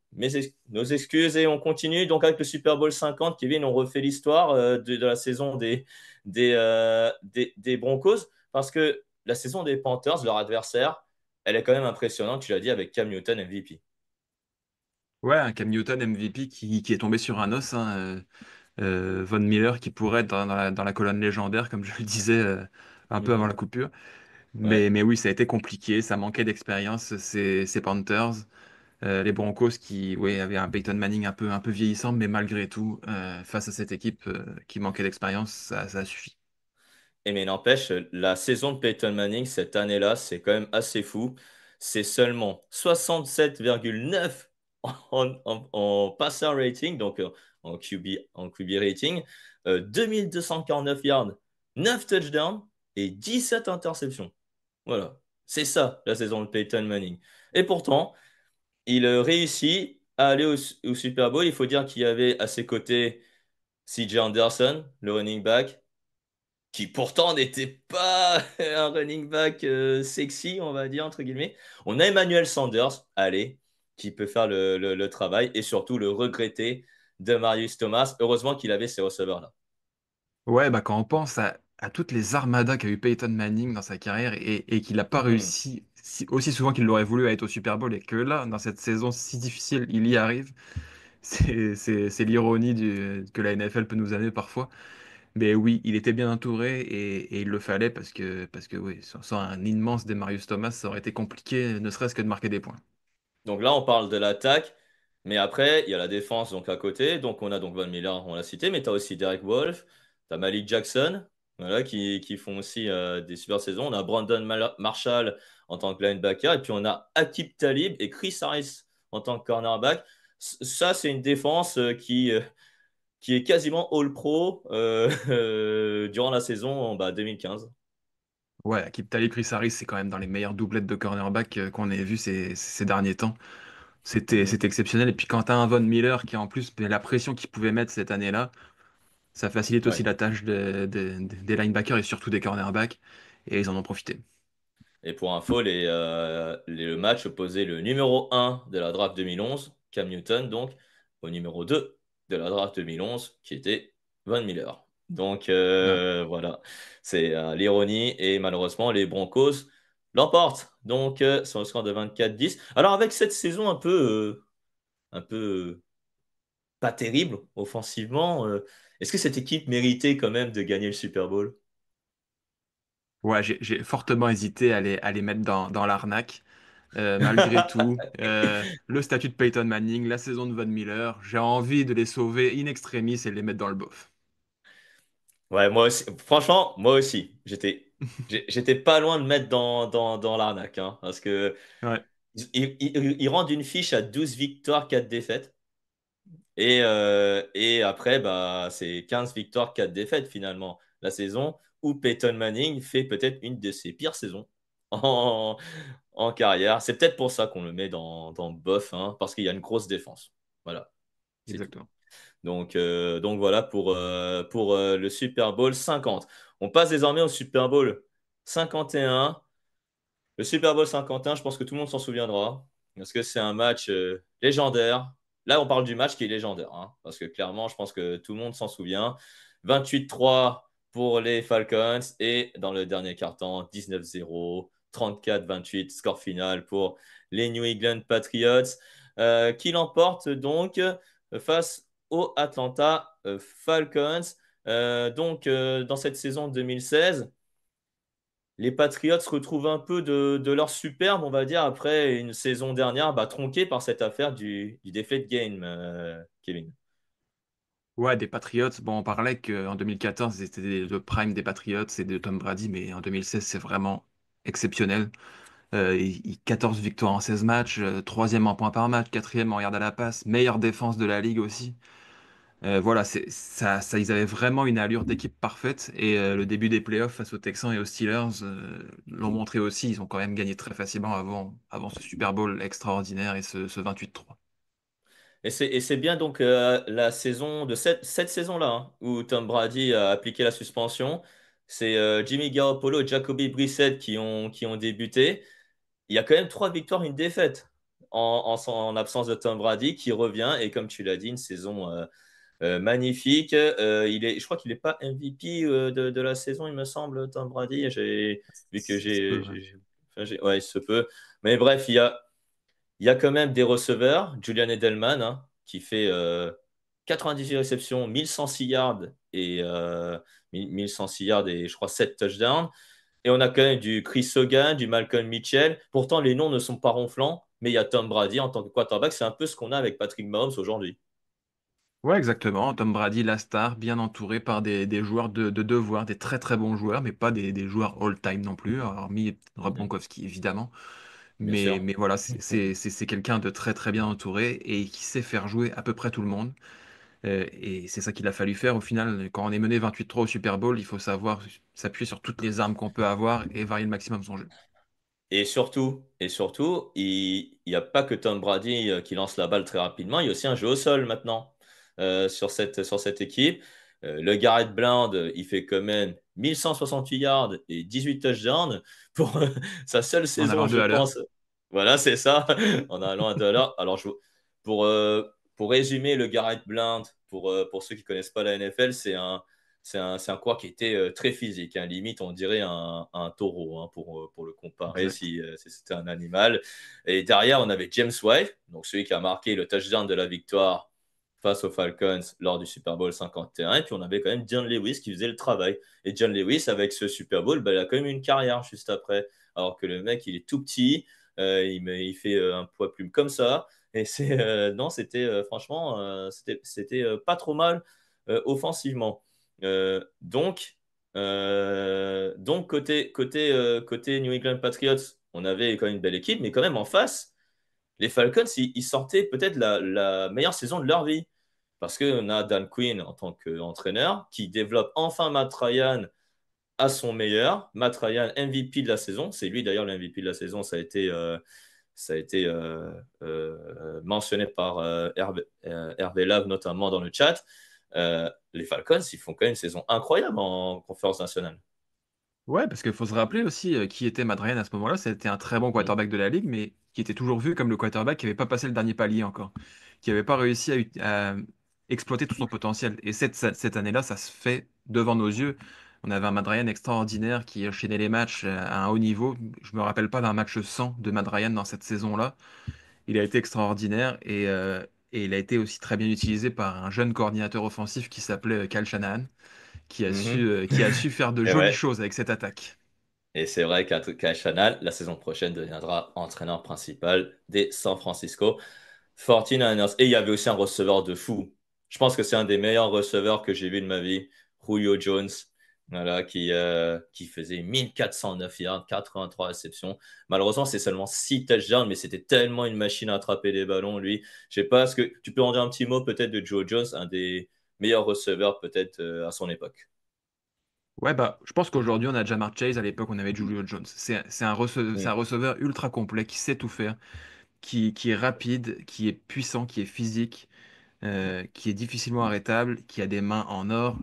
nos excuses et on continue. Donc, avec le Super Bowl 50, Kevin, on refait l'histoire de la saison des Broncos parce que la saison des Panthers, leur adversaire, elle est quand même impressionnante, tu l'as dit, avec Cam Newton MVP. Ouais, un Cam Newton MVP qui est tombé sur un os, hein, Von Miller qui pourrait être dans la colonne légendaire, comme je le disais un peu avant Mhm. la coupure. Ouais. Mais oui, ça a été compliqué, ça manquait d'expérience, ces Panthers. Les Broncos qui ouais, avaient un Peyton Manning un peu vieillissant, mais malgré tout, face à cette équipe qui manquait d'expérience, ça a suffi. Et mais n'empêche, la saison de Peyton Manning cette année-là, c'est quand même assez fou. C'est seulement 67,9 en passer rating, donc en QB rating, 2249 yards, 9 touchdowns et 17 interceptions. Voilà, c'est ça la saison de Peyton Manning. Et pourtant, il réussit à aller au Super Bowl. Il faut dire qu'il y avait à ses côtés CJ Anderson, le running back, qui pourtant n'était pas un running back sexy, on va dire, entre guillemets. On a Emmanuel Sanders, allez, qui peut faire le travail, et surtout le regretté de Marius Thomas. Heureusement qu'il avait ces receveurs-là. Ouais, bah quand on pense à toutes les armadas qu'a eu Peyton Manning dans sa carrière et qu'il n'a pas Mhm. réussi aussi souvent qu'il l'aurait voulu à être au Super Bowl et que là, dans cette saison si difficile, il y arrive, c'est l'ironie que la NFL peut nous amener parfois. Mais oui, il était bien entouré et il le fallait parce que oui, sans un immense Demarius Thomas, ça aurait été compliqué, ne serait-ce que de marquer des points. Donc là, on parle de l'attaque, mais après, il y a la défense donc à côté. Donc on a donc Von Miller, on l'a cité, mais tu as aussi Derek Wolf, tu as Malik Jackson, voilà, qui font aussi des super saisons. On a Brandon Marshall en tant que linebacker, et puis on a Akib Talib et Chris Harris en tant que cornerback. Ça, c'est une défense qui est quasiment all-pro durant la saison 2015. Ouais, Akip Talib Chris Harris, c'est quand même dans les meilleures doublettes de cornerback qu'on ait vu ces derniers temps. Mhm. C'était exceptionnel. Et puis quand t'as un Von Miller qui en plus la pression qu'il pouvait mettre cette année-là, ça facilite aussi Ouais. la tâche des linebackers et surtout des cornerbacks. Et ils en ont profité. Et pour info, le match opposait le numéro 1 de la draft 2011, Cam Newton, donc, au numéro 2 de la draft 2011, qui était Von Miller. Donc Ouais. voilà, c'est l'ironie. Et malheureusement, les Broncos l'emportent. Donc sur le score de 24-10. Alors avec cette saison un peu pas terrible offensivement, est-ce que cette équipe méritait quand même de gagner le Super Bowl? Ouais, j'ai fortement hésité à les mettre dans l'arnaque. Malgré tout, le statut de Peyton Manning, la saison de Von Miller, j'ai envie de les sauver in extremis et de les mettre dans le bof. Ouais, moi aussi. Franchement, moi aussi. J'étais pas loin de mettre dans l'arnaque, hein, parce que Ouais, ils rendent une fiche à 12 victoires, 4 défaites. Et après, bah, c'est 15 victoires, 4 défaites finalement. La saison où Peyton Manning fait peut-être une de ses pires saisons en, en carrière. C'est peut-être pour ça qu'on le met dans le bof, hein, parce qu'il y a une grosse défense. Voilà, c'est tout. exactement. Donc voilà pour le Super Bowl 50. On passe désormais au Super Bowl 51. Le Super Bowl 51, je pense que tout le monde s'en souviendra, parce que c'est un match légendaire. Là, on parle du match qui est légendaire, hein, parce que clairement, je pense que tout le monde s'en souvient. 28-3 pour les Falcons, et dans le dernier quart-temps, 19-0, 34-28, score final pour les New England Patriots, qui l'emportent donc face aux Atlanta Falcons. Dans cette saison 2016, les Patriots retrouvent un peu de leur superbe, on va dire, après une saison dernière tronquée par cette affaire du deflate game, Kevin. Ouais, des Patriots. Bon, on parlait qu'en 2014, c'était le prime des Patriots et de Tom Brady, mais en 2016, c'est vraiment exceptionnel. 14 victoires en 16 matchs, troisième en points par match, quatrième en yards à la passe, meilleure défense de la ligue aussi. Voilà, ils avaient vraiment une allure d'équipe parfaite et le début des playoffs face aux Texans et aux Steelers l'ont montré aussi. Ils ont quand même gagné très facilement avant ce Super Bowl extraordinaire et ce 28-3. Et c'est bien donc la saison de cette saison-là, hein, où Tom Brady a appliqué la suspension. C'est Jimmy Garoppolo et Jacoby Brissett qui ont débuté. Il y a quand même 3 victoires, une défaite en absence de Tom Brady qui revient. Et comme tu l'as dit, une saison magnifique. Je crois qu'il n'est pas MVP de la saison, il me semble, Tom Brady. J'ai vu que Ça se peut, ouais. enfin, ouais, il se peut. Mais bref, il y a quand même des receveurs. Julian Edelman, hein, qui fait 98 réceptions, 1106 yards et 1106 yards et je crois 7 touchdowns. Et on a quand même du Chris Hogan, du Malcolm Mitchell. Pourtant, les noms ne sont pas ronflants, mais il y a Tom Brady en tant que quarterback. C'est un peu ce qu'on a avec Patrick Mahomes aujourd'hui. Ouais, exactement. Tom Brady, la star, bien entouré par des joueurs de devoir, des très très bons joueurs, mais pas des joueurs all-time non plus, hormis Rob Mhm. Gronkowski évidemment. Bien sûr. Mais voilà, c'est quelqu'un de très très bien entouré et qui sait faire jouer à peu près tout le monde. Et c'est ça qu'il a fallu faire au final. Quand on est mené 28-3 au Super Bowl, il faut savoir s'appuyer sur toutes les armes qu'on peut avoir et varier le maximum son jeu. Et surtout, il n'y a pas que Tom Brady qui lance la balle très rapidement, il y a aussi un jeu au sol maintenant sur cette équipe. Le Garrett Blount, il fait quand même 1168 yards et 18 touchdowns pour sa seule En saison, allant je deux à l'heure. pense. Voilà, c'est ça, en allant à $. Alors, pour résumer, le Garrett Blount, pour ceux qui ne connaissent pas la NFL, c'est un coureur qui était très physique, hein. Limite, on dirait un taureau, hein, pour le comparer Exact. si c'était un animal. Et derrière, on avait James White, donc celui qui a marqué le touchdown de la victoire face aux Falcons lors du Super Bowl 51. Et puis on avait quand même John Lewis qui faisait le travail. Et John Lewis, avec ce Super Bowl, il a quand même une carrière juste après. Alors que le mec, il est tout petit, il fait un poids plume comme ça. Et non, c'était franchement, c'était pas trop mal offensivement. Donc côté New England Patriots, on avait quand même une belle équipe, mais quand même en face, les Falcons, ils sortaient peut-être la meilleure saison de leur vie. Parce qu'on a Dan Quinn en tant qu'entraîneur qui développe enfin Matt Ryan à son meilleur. Matt Ryan, MVP de la saison. C'est lui d'ailleurs le MVP de la saison. Ça a été mentionné par Hervé Lave notamment dans le chat. Les Falcons, ils font quand même une saison incroyable en conférence nationale. Ouais, parce qu'il faut se rappeler aussi qui était Matt Ryan à ce moment-là. C'était un très bon Mm. quarterback de la ligue, mais qui était toujours vu comme le quarterback qui n'avait pas passé le dernier palier encore, qui n'avait pas réussi à exploiter tout son potentiel. Et cette année-là, ça se fait devant nos yeux. On avait un Matt Ryan extraordinaire qui enchaînait les matchs à un haut niveau. Je me rappelle pas d'un match 100 de Matt Ryan dans cette saison-là. Il a été extraordinaire et il a été aussi très bien utilisé par un jeune coordinateur offensif qui s'appelait Kyle Shanahan, Mhm. qui a su faire de Et jolies ouais, choses avec cette attaque. et c'est vrai qu'Kyle Shanahan, la saison prochaine, deviendra entraîneur principal des San Francisco 49ers. Et il y avait aussi un receveur de fou. Je pense que c'est un des meilleurs receveurs que j'ai vu de ma vie, Julio Jones, voilà, qui faisait 1409 yards, 83 réceptions. Malheureusement, c'est seulement 6 touchdowns, mais c'était tellement une machine à attraper des ballons, lui. Je sais pas, est-ce que tu peux en dire un petit mot peut-être de Joe Jones, un des meilleurs receveurs peut-être à son époque? Ouais, bah, je pense qu'aujourd'hui, on a Jamar Chase. À l'époque, on avait Julio Jones. C'est un Mm. receveur ultra complet qui sait tout faire, qui est rapide, qui est puissant, qui est physique, qui est difficilement arrêtable, qui a des mains en or.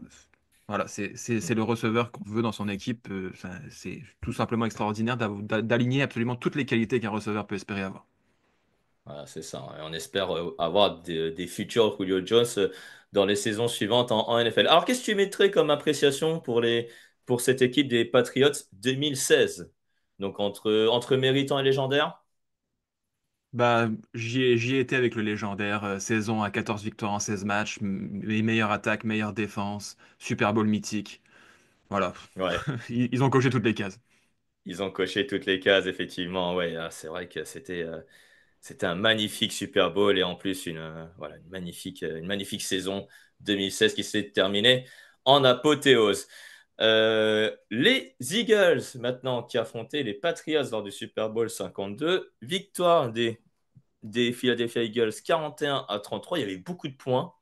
Voilà, c'est Mm. le receveur qu'on veut dans son équipe. C'est tout simplement extraordinaire d'aligner absolument toutes les qualités qu'un receveur peut espérer avoir. Voilà, c'est ça. Et on espère avoir des futurs Julio Jones dans les saisons suivantes en NFL. Alors, qu'est-ce que tu mettrais comme appréciation pour cette équipe des Patriots 2016? Donc, entre méritant et légendaire? Bah, j'y ai été avec le légendaire, saison à 14 victoires en 16 matchs, les meilleures attaques, meilleure défense, Super Bowl mythique. Voilà, Ouais, ils ont coché toutes les cases. ils ont coché toutes les cases, effectivement. Ouais, ah, c'est vrai que c'était un magnifique Super Bowl et en plus voilà, une magnifique saison 2016 qui s'est terminée en apothéose. Les Eagles, maintenant, qui affrontaient les Patriots lors du Super Bowl 52. Victoire des Philadelphia Eagles 41-33. Il y avait beaucoup de points.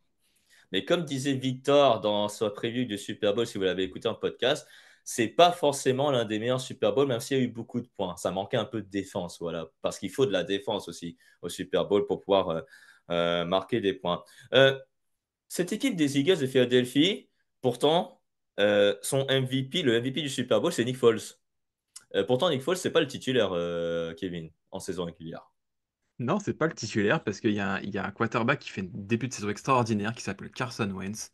Mais comme disait Victor dans sa preview du Super Bowl, si vous l'avez écouté en podcast, c'est pas forcément l'un des meilleurs Super Bowl, même s'il y a eu beaucoup de points. Ça manquait un peu de défense, voilà, parce qu'il faut de la défense aussi au Super Bowl pour pouvoir marquer des points. Euh, cette équipe des Eagles de Philadelphie, pourtant, son MVP, le MVP du Super Bowl, c'est Nick Foles. Pourtant, Nick Foles, c'est pas le titulaire, Kevin, en saison régulière. Non, c'est pas le titulaire parce qu'il y a un quarterback qui fait un début de saison extraordinaire qui s'appelle Carson Wentz,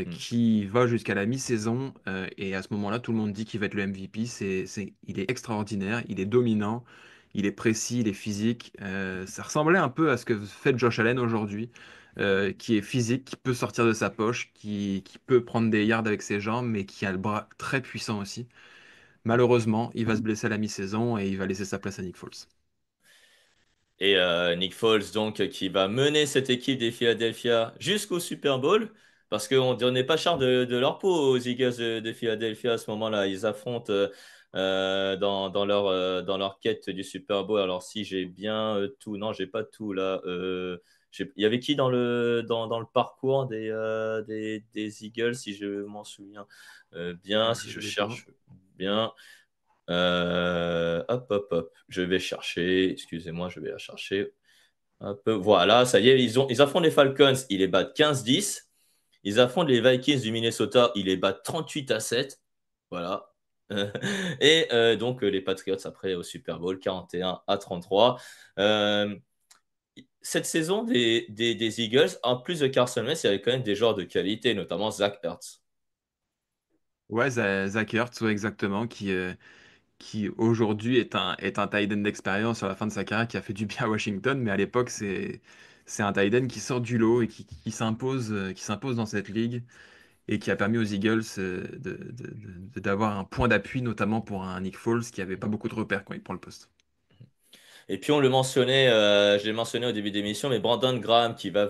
Hmm. qui va jusqu'à la mi-saison et à ce moment-là, tout le monde dit qu'il va être le MVP. Il est extraordinaire, il est dominant, il est précis, il est physique. Ça ressemblait un peu à ce que fait Josh Allen aujourd'hui, qui est physique, qui peut sortir de sa poche, qui peut prendre des yards avec ses jambes, mais qui a le bras très puissant aussi. Malheureusement, il va se blesser à la mi-saison et il va laisser sa place à Nick Foles. Et Nick Foles, donc, qui va mener cette équipe des Philadelphia jusqu'au Super Bowl, parce qu'on ne donnait pas cher de leur peau aux Eagles de Philadelphia à ce moment-là. Ils affrontent dans leur quête du Super Bowl. Alors, si j'ai bien tout, non, j'ai pas tout là. Il y avait qui dans le parcours des Eagles, si je m'en souviens bien, si Je je l'ai pas. cherche bien. Hop, hop, hop. Je vais chercher. Excusez-moi, je vais la chercher. Hop, voilà, ça y est, ils affrontent les Falcons. Ils les battent 15-10. Ils affrontent les Vikings du Minnesota. Ils les battent 38-7. Voilà. Et donc, les Patriots après au Super Bowl 41-33. Euh, cette saison des Eagles, en plus de Carson Wentz, il y avait quand même des joueurs de qualité, notamment Zach Ertz. Ouais, Zach Ertz, ouais, exactement, qui aujourd'hui est un tight end d'expérience sur la fin de sa carrière, qui a fait du bien à Washington, mais à l'époque, c'est un tight end qui sort du lot et qui s'impose dans cette ligue et qui a permis aux Eagles d'avoir un point d'appui, notamment pour un Nick Foles qui avait pas beaucoup de repères quand il prend le poste. Et puis on le mentionnait, je l'ai mentionné au début d'émission, mais Brandon Graham qui va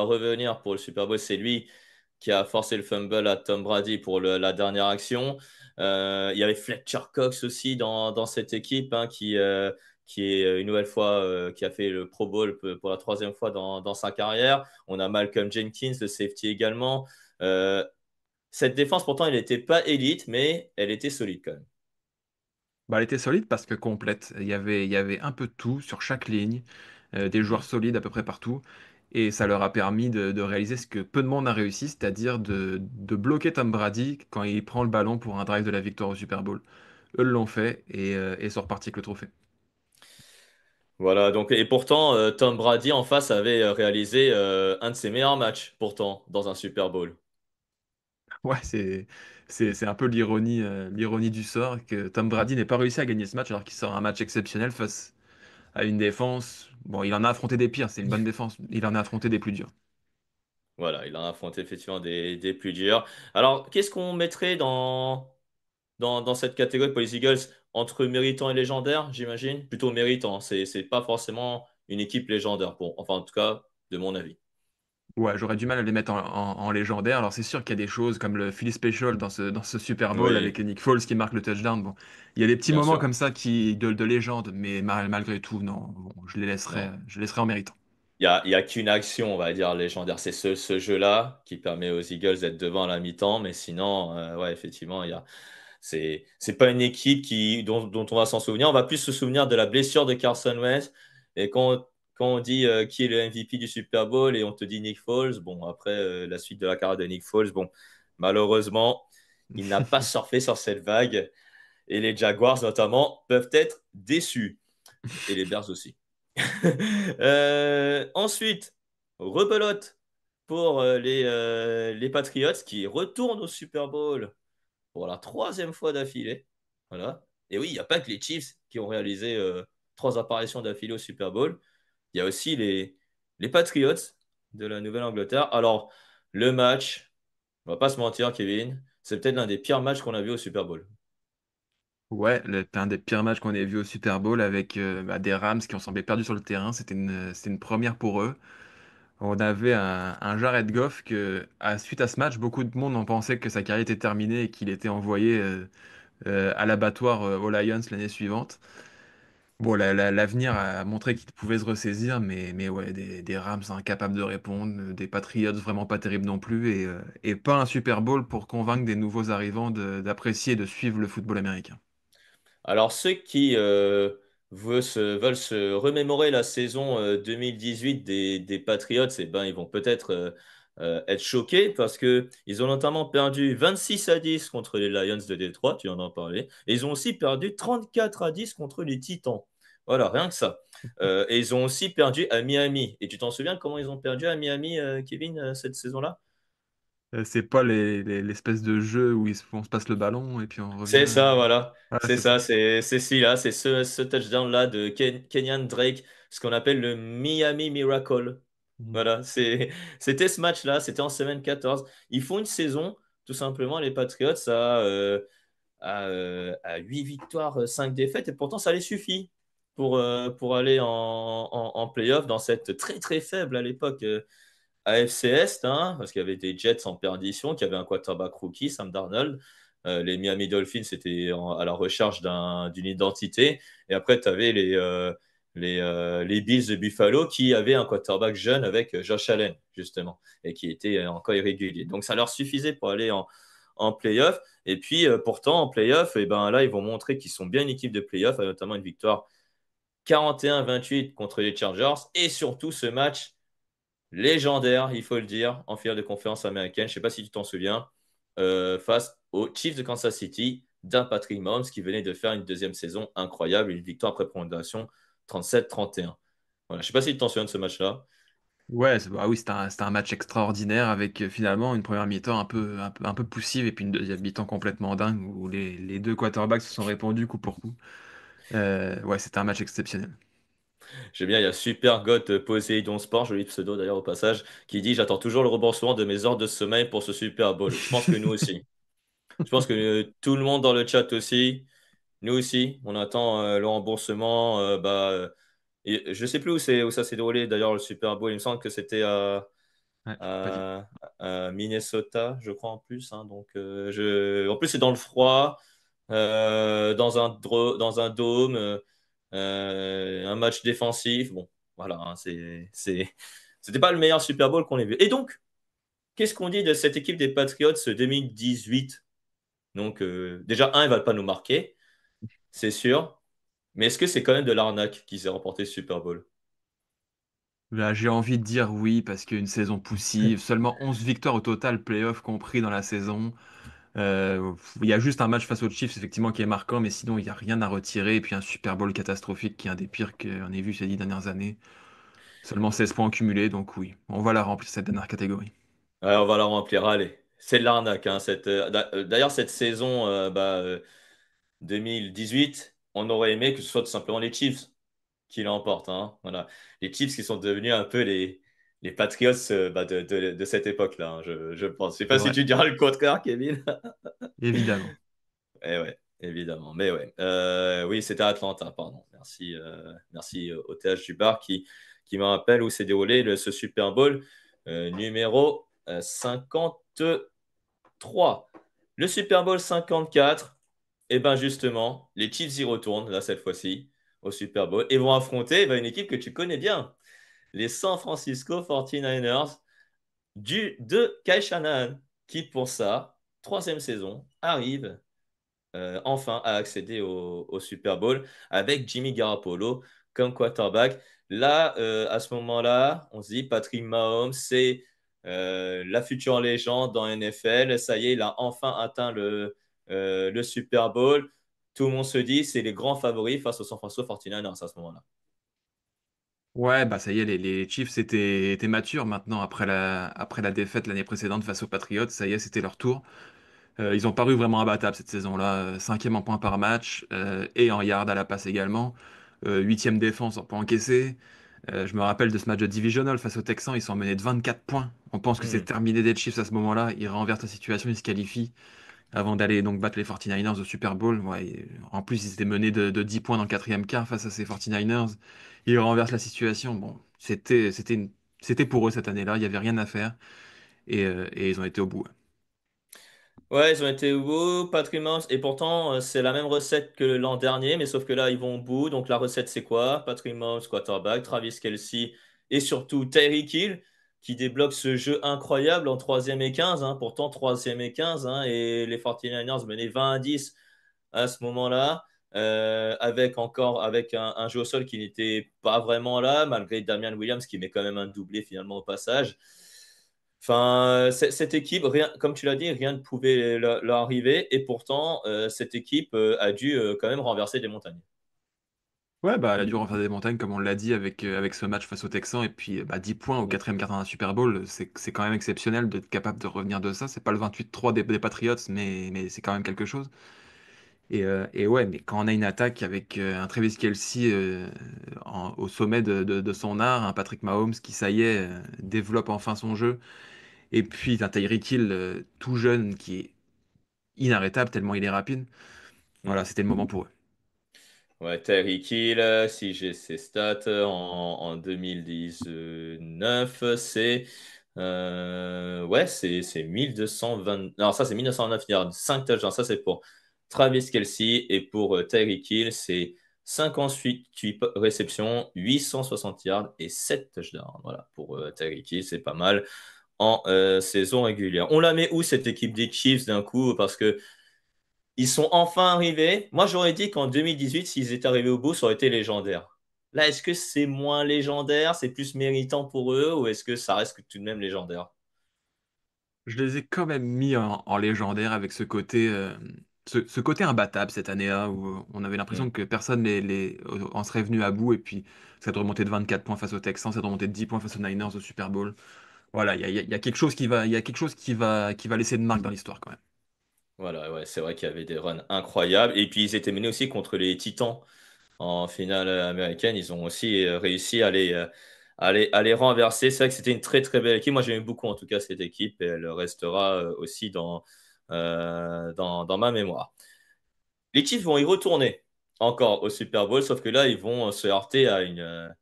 revenir pour le Super Bowl, c'est lui qui a forcé le fumble à Tom Brady pour la dernière action. Il y avait Fletcher Cox aussi dans cette équipe qui est une nouvelle fois qui a fait le Pro Bowl pour la troisième fois dans sa carrière. On a Malcolm Jenkins, le safety également. Euh, cette défense, pourtant, elle n'était pas élite, mais elle était solide quand même. Bah, elle était solide parce que complète. Il y avait un peu de tout sur chaque ligne, des joueurs Mhm. solides à peu près partout. Et ça leur a permis de réaliser ce que peu de monde a réussi, c'est-à-dire de bloquer Tom Brady quand il prend le ballon pour un drive de la victoire au Super Bowl. Eux l'ont fait et sont repartis avec le trophée. Voilà, donc, et pourtant, Tom Brady en face avait réalisé un de ses meilleurs matchs, pourtant, dans un Super Bowl. Ouais, c'est un peu l'ironie du sort que Tom Brady n'ait pas réussi à gagner ce match alors qu'il sort un match exceptionnel face à une défense. Bon, il en a affronté des pires, c'est une bonne défense. Il en a affronté des plus durs. Voilà, il a affronté effectivement des plus durs. Alors, qu'est-ce qu'on mettrait dans cette catégorie pour les Eagles entre méritant et légendaire, j'imagine? Plutôt méritant, c'est pas forcément une équipe légendaire, pour, enfin en tout cas, de mon avis. Ouais, j'aurais du mal à les mettre en légendaire. Alors c'est sûr qu'il y a des choses comme le Philly Special dans ce Super Bowl avec Oui, Nick Foles qui marque le touchdown. Bon, il y a des petits bien moments sûr. comme ça de légende, mais malgré tout, non, bon, Non. je les laisserai en méritant. Il y a qu'une action, on va dire, légendaire. C'est ce jeu-là qui permet aux Eagles d'être devant à la mi-temps. Mais sinon, ouais, effectivement, c'est pas une équipe dont on va s'en souvenir. On va plus se souvenir de la blessure de Carson Wentz. Et quand on dit qui est le MVP du Super Bowl et on te dit Nick Foles, bon, après, la suite de la carrière de Nick Foles, bon, malheureusement, il n'a pas surfé sur cette vague. Et les Jaguars, notamment, peuvent être déçus. Et les Bears aussi. Ensuite, rebelote pour les Patriots qui retournent au Super Bowl pour la troisième fois d'affilée. Voilà. Et oui, il n'y a pas que les Chiefs qui ont réalisé trois apparitions d'affilée au Super Bowl. Il y a aussi les Patriots de la Nouvelle-Angleterre. Alors, le match, on va pas se mentir, Kevin, c'est peut-être l'un des pires matchs qu'on a vu au Super Bowl. Ouais, c'était un des pires matchs qu'on ait vu au Super Bowl avec des Rams qui ont semblé perdus sur le terrain. C'était une première pour eux. On avait un Jared Goff suite à ce match, beaucoup de monde en pensait que sa carrière était terminée et qu'il était envoyé à l'abattoir aux Lions l'année suivante. Bon, l'avenir a montré qu'il pouvait se ressaisir, mais ouais, des Rams incapables de répondre, des Patriots vraiment pas terribles non plus, et pas un Super Bowl pour convaincre des nouveaux arrivants d'apprécier et de suivre le football américain. Alors, ceux qui veulent se remémorer la saison 2018 des Patriots, eh ben, ils vont peut-être être choqués parce que ils ont notamment perdu 26-10 contre les Lions de Détroit, tu en as parlé, et ils ont aussi perdu 34-10 contre les Titans. Voilà, rien que ça. Et ils ont aussi perdu à Miami. Et tu t'en souviens comment ils ont perdu à Miami, Kevin, cette saison-là? C'est pas l'espèce de jeu où on se passe le ballon et puis on C'est revient. ça, voilà. Ah, C'est c'est ça, ça. c'est celui-là, c'est ce touchdown-là de Kenyan Drake, ce qu'on appelle le Miami Miracle. Mhm. Voilà, c'était ce match-là, c'était en semaine 14. Ils font une saison, tout simplement, les Patriots, à 8 victoires, 5 défaites, et pourtant ça les suffit pour aller en playoff dans cette très très faible à l'époque AFC Est, hein, parce qu'il y avait des Jets en perdition, qui avaient un quarterback rookie, Sam Darnold. Les Miami Dolphins étaient à la recherche d'une identité. Et après, tu avais les Bills de Buffalo qui avaient un quarterback jeune avec Josh Allen, justement, et qui était encore irrégulier. Donc, ça leur suffisait pour aller en playoff. Et puis, pourtant, en playoff, et ben, là, ils vont montrer qu'ils sont bien une équipe de playoff, notamment une victoire 41-28 contre les Chargers. Et surtout, ce match légendaire, il faut le dire, en finale de conférence américaine. Je ne sais pas si tu t'en souviens, face aux Chiefs de Kansas City d'un Patrick Mahomes qui venait de faire une deuxième saison incroyable, une victoire après prolongation 37-31. Voilà, je ne sais pas si tu t'en souviens de ce match-là. Ouais, ah oui, c'était un match extraordinaire avec finalement une première mi-temps un peu poussive et puis une deuxième mi-temps complètement dingue où les deux quarterbacks se sont répondus coup pour coup. Ouais, c'était un match exceptionnel. J'aime bien, il y a Super God Poséidon Sport, joli pseudo d'ailleurs au passage, qui dit: J'attends toujours le remboursement de mes heures de sommeil pour ce Super Bowl. Je pense que nous aussi. Je pense que tout le monde dans le chat aussi. Nous aussi, on attend le remboursement. Et je sais plus où ça s'est déroulé d'ailleurs le Super Bowl. Il me semble que c'était Ouais, je peux pas dire. à Minnesota, je crois en plus, hein. Donc, en plus, c'est dans le froid, dans un dôme, un match défensif. Bon, voilà, hein, c'était pas le meilleur Super Bowl qu'on ait vu. Et donc, qu'est-ce qu'on dit de cette équipe des Patriots 2018? Donc, déjà, un, ils ne va pas nous marquer, c'est sûr. Mais est-ce que c'est quand même de l'arnaque qu'ils aient remporté le Super Bowl? Là, j'ai envie de dire oui parce qu'une saison poussive, seulement 11 victoires au total, playoff compris dans la saison. Il y a juste un match face aux Chiefs, effectivement, qui est marquant, mais sinon, il n'y a rien à retirer. Et puis un Super Bowl catastrophique qui est un des pires qu'on ait vu ces 10 dernières années. Seulement 16 points cumulés, donc oui, on va la remplir cette dernière catégorie. Ouais, on va la remplir, allez. C'est de l'arnaque, hein, d'ailleurs, cette saison 2018, on aurait aimé que ce soit tout simplement les Chiefs qui l'emportent, hein. Voilà. Les Chiefs qui sont devenus un peu les Patriots de cette époque-là, hein, je pense. Je sais C'est pas si vrai, tu diras le contraire, Kevin. évidemment. Eh ouais, évidemment. Mais ouais. Oui, c'était à Atlanta, pardon. Merci, merci au TH du bar qui me rappelle où s'est déroulé ce Super Bowl numéro 53. Le Super Bowl 54, et ben justement, les Chiefs y retournent, là, cette fois-ci, au Super Bowl, et vont affronter une équipe que tu connais bien, les San Francisco 49ers de Kyle Shanahan, qui, pour ça, troisième saison, arrive enfin à accéder au Super Bowl avec Jimmy Garoppolo comme quarterback. Là, à ce moment-là, on se dit Patrick Mahomes, c'est la future légende dans NFL. Ça y est, il a enfin atteint le Super Bowl. Tout le monde se dit c'est les grands favoris face aux San Francisco 49ers à ce moment-là. Ouais, bah ça y est, les Chiefs étaient matures maintenant après la défaite l'année précédente face aux Patriots. Ça y est, c'était leur tour. Ils ont paru vraiment imbattables cette saison-là. Cinquième en points par match et en yards à la passe également. Huitième défense en points encaissés. Je me rappelle de ce match de divisional face aux Texans. Ils sont menés de 24 points. On pense que c'est Hmm. terminé des Chiefs à ce moment-là. Ils renversent la situation, ils se qualifient avant d'aller donc battre les 49ers au Super Bowl. Ouais, en plus, ils étaient menés de 10 points dans le quatrième quart face à ces 49ers. Ils renversent la situation. Bon, c'était pour eux cette année-là. Il n'y avait rien à faire et ils ont été au bout. Ouais, ils ont été au bout, Patrick Mahomes, et pourtant c'est la même recette que l'an dernier, mais sauf que là ils vont au bout. Donc la recette c'est quoi? Patrick Mahomes, quarterback, Travis Kelce et surtout Tyreek Hill qui débloque ce jeu incroyable en troisième et 15, hein. Pourtant troisième et 15, hein, et les 49ers menaient 20-10 à ce moment-là, avec un jeu au sol qui n'était pas vraiment là, malgré Damian Williams qui met quand même un doublé finalement au passage. Enfin, cette équipe, rien, comme tu l'as dit, rien ne pouvait leur arriver. Et pourtant, cette équipe a dû quand même renverser des montagnes. Ouais, bah, elle a dû renverser des montagnes, comme on l'a dit, avec ce match face aux Texans. Et puis, bah, 10 points au quatrième quart d'un Super Bowl, c'est quand même exceptionnel d'être capable de revenir de ça. C'est pas le 28-3 des Patriots, mais c'est quand même quelque chose. Et ouais, mais quand on a une attaque avec un Travis Kelce au sommet de son art, un Patrick Mahomes qui, ça y est, développe enfin son jeu, et puis un Tyreek Hill tout jeune qui est inarrêtable tellement il est rapide, Hmm. voilà, c'était le moment pour eux. Ouais, Tyreek Hill, si j'ai ses stats en 2019, c'est 1220. Non, ça c'est 1909 yards, 5 touchdowns. Ça c'est pour Travis Kelce et pour Tyreek Hill, c'est 58 réceptions, 860 yards et 7 touchdowns. Voilà, pour Tyreek Hill, c'est pas mal en saison régulière. On la met où cette équipe des Chiefs d'un coup? Parce que ils sont enfin arrivés. Moi, j'aurais dit qu'en 2018, s'ils étaient arrivés au bout, ça aurait été légendaire. Là, est-ce que c'est moins légendaire, c'est plus méritant pour eux, ou est-ce que ça reste tout de même légendaire? Je les ai quand même mis en légendaire avec ce côté imbattable cette année-là où on avait Hmm. l'impression que personne en serait venu à bout et puis cette remontée de 24 points face aux Texans, cette remontée de 10 points face aux Niners au Super Bowl. Voilà, il y a quelque chose qui va laisser une marque dans l'histoire quand même. Voilà, ouais, c'est vrai qu'il y avait des runs incroyables. Et puis, ils étaient menés aussi contre les Titans en finale américaine. Ils ont aussi réussi à les renverser. C'est vrai que c'était une très, très belle équipe. Moi, j'aime beaucoup, en tout cas, cette équipe. Et elle restera aussi dans ma mémoire. Les Chiefs vont y retourner encore au Super Bowl, sauf que là, ils vont se heurter à une